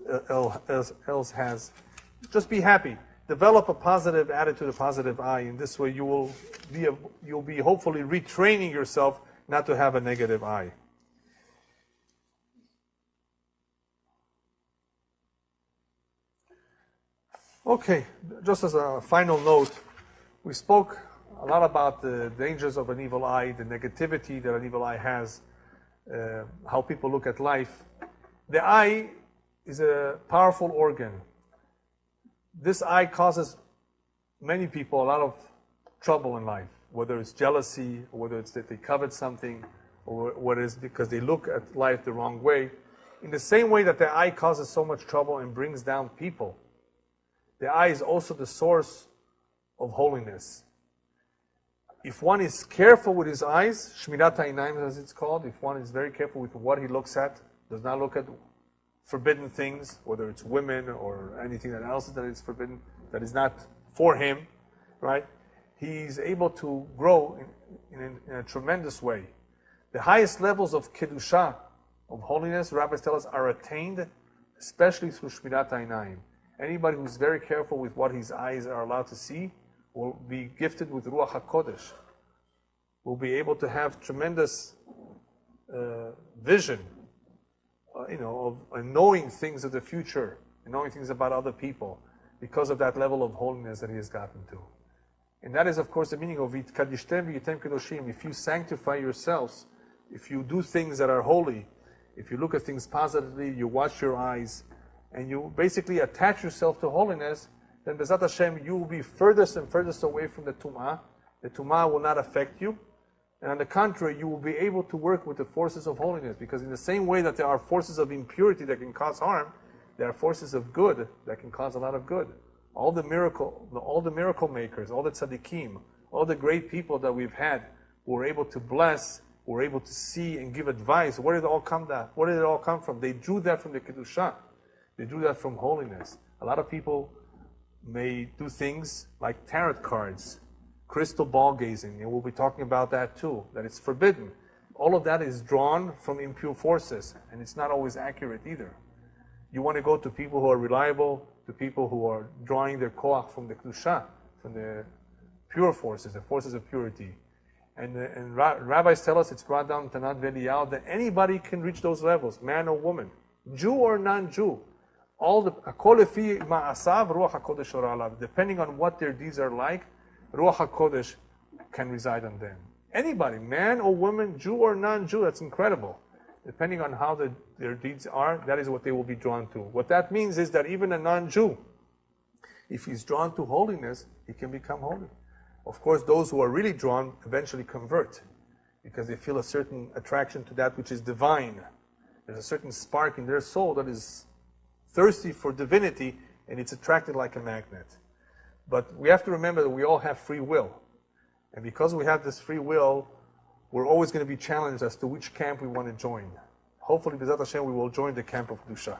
S1: has. Just be happy. Develop a positive attitude, a positive eye. In this way, you'll be hopefully retraining yourself not to have a negative eye. Okay, just as a final note, we spoke a lot about the dangers of an evil eye, the negativity that an evil eye has, how people look at life. The eye is a powerful organ. This eye causes many people a lot of trouble in life, whether it's jealousy, or whether it's that they covet something, or whether it's because they look at life the wrong way. In the same way that the eye causes so much trouble and brings down people, the eye is also the source of holiness. If one is careful with his eyes, Shmirat Ainayim as it's called, if one is very careful with what he looks at, does not look at forbidden things, whether it's women or anything else that is forbidden, that is not for him, right? He's able to grow in a tremendous way. The highest levels of Kedusha, of holiness, rabbis tell us, are attained especially through Shmirat Ainayim. Anybody who's very careful with what his eyes are allowed to see will be gifted with Ruach HaKodesh, will be able to have tremendous vision, of knowing things of the future, and knowing things about other people, because of that level of holiness that he has gotten to. And that is, of course, the meaning of V'yitkadishtem v'yitem kedoshim. If you sanctify yourselves, if you do things that are holy, if you look at things positively, you watch your eyes, and you basically attach yourself to holiness, then B'ezrat Hashem, you will be furthest and furthest away from the Tum'ah. The Tum'ah will not affect you. And on the contrary, you will be able to work with the forces of holiness, because in the same way that there are forces of impurity that can cause harm, there are forces of good that can cause a lot of good. All the miracle makers, all the tzaddikim, all the great people that we've had who were able to bless, who were able to see and give advice, where did it all come from? They drew that from the Kedusha. They drew that from holiness. A lot of people may do things like tarot cards, crystal ball gazing, and we'll be talking about that too, that it's forbidden. All of that is drawn from impure forces, and it's not always accurate either. You want to go to people who are reliable, to people who are drawing their koach from the Kedusha, from the pure forces, the forces of purity. And rabbis tell us, it's brought down in Tanat Eliyahu, that anybody can reach those levels, man or woman, Jew or non-Jew. Depending on what their deeds are like, Ruach HaKodesh can reside on them. Anybody, man or woman, Jew or non-Jew, that's incredible. Depending on how their deeds are, that is what they will be drawn to. What that means is that even a non-Jew, if he's drawn to holiness, he can become holy. Of course, those who are really drawn eventually convert, because they feel a certain attraction to that which is divine. There's a certain spark in their soul that is thirsty for divinity, and it's attracted like a magnet. But we have to remember that we all have free will. And because we have this free will, we're always going to be challenged as to which camp we want to join. Hopefully, B'ezrat Hashem, we will join the camp of Kedusha.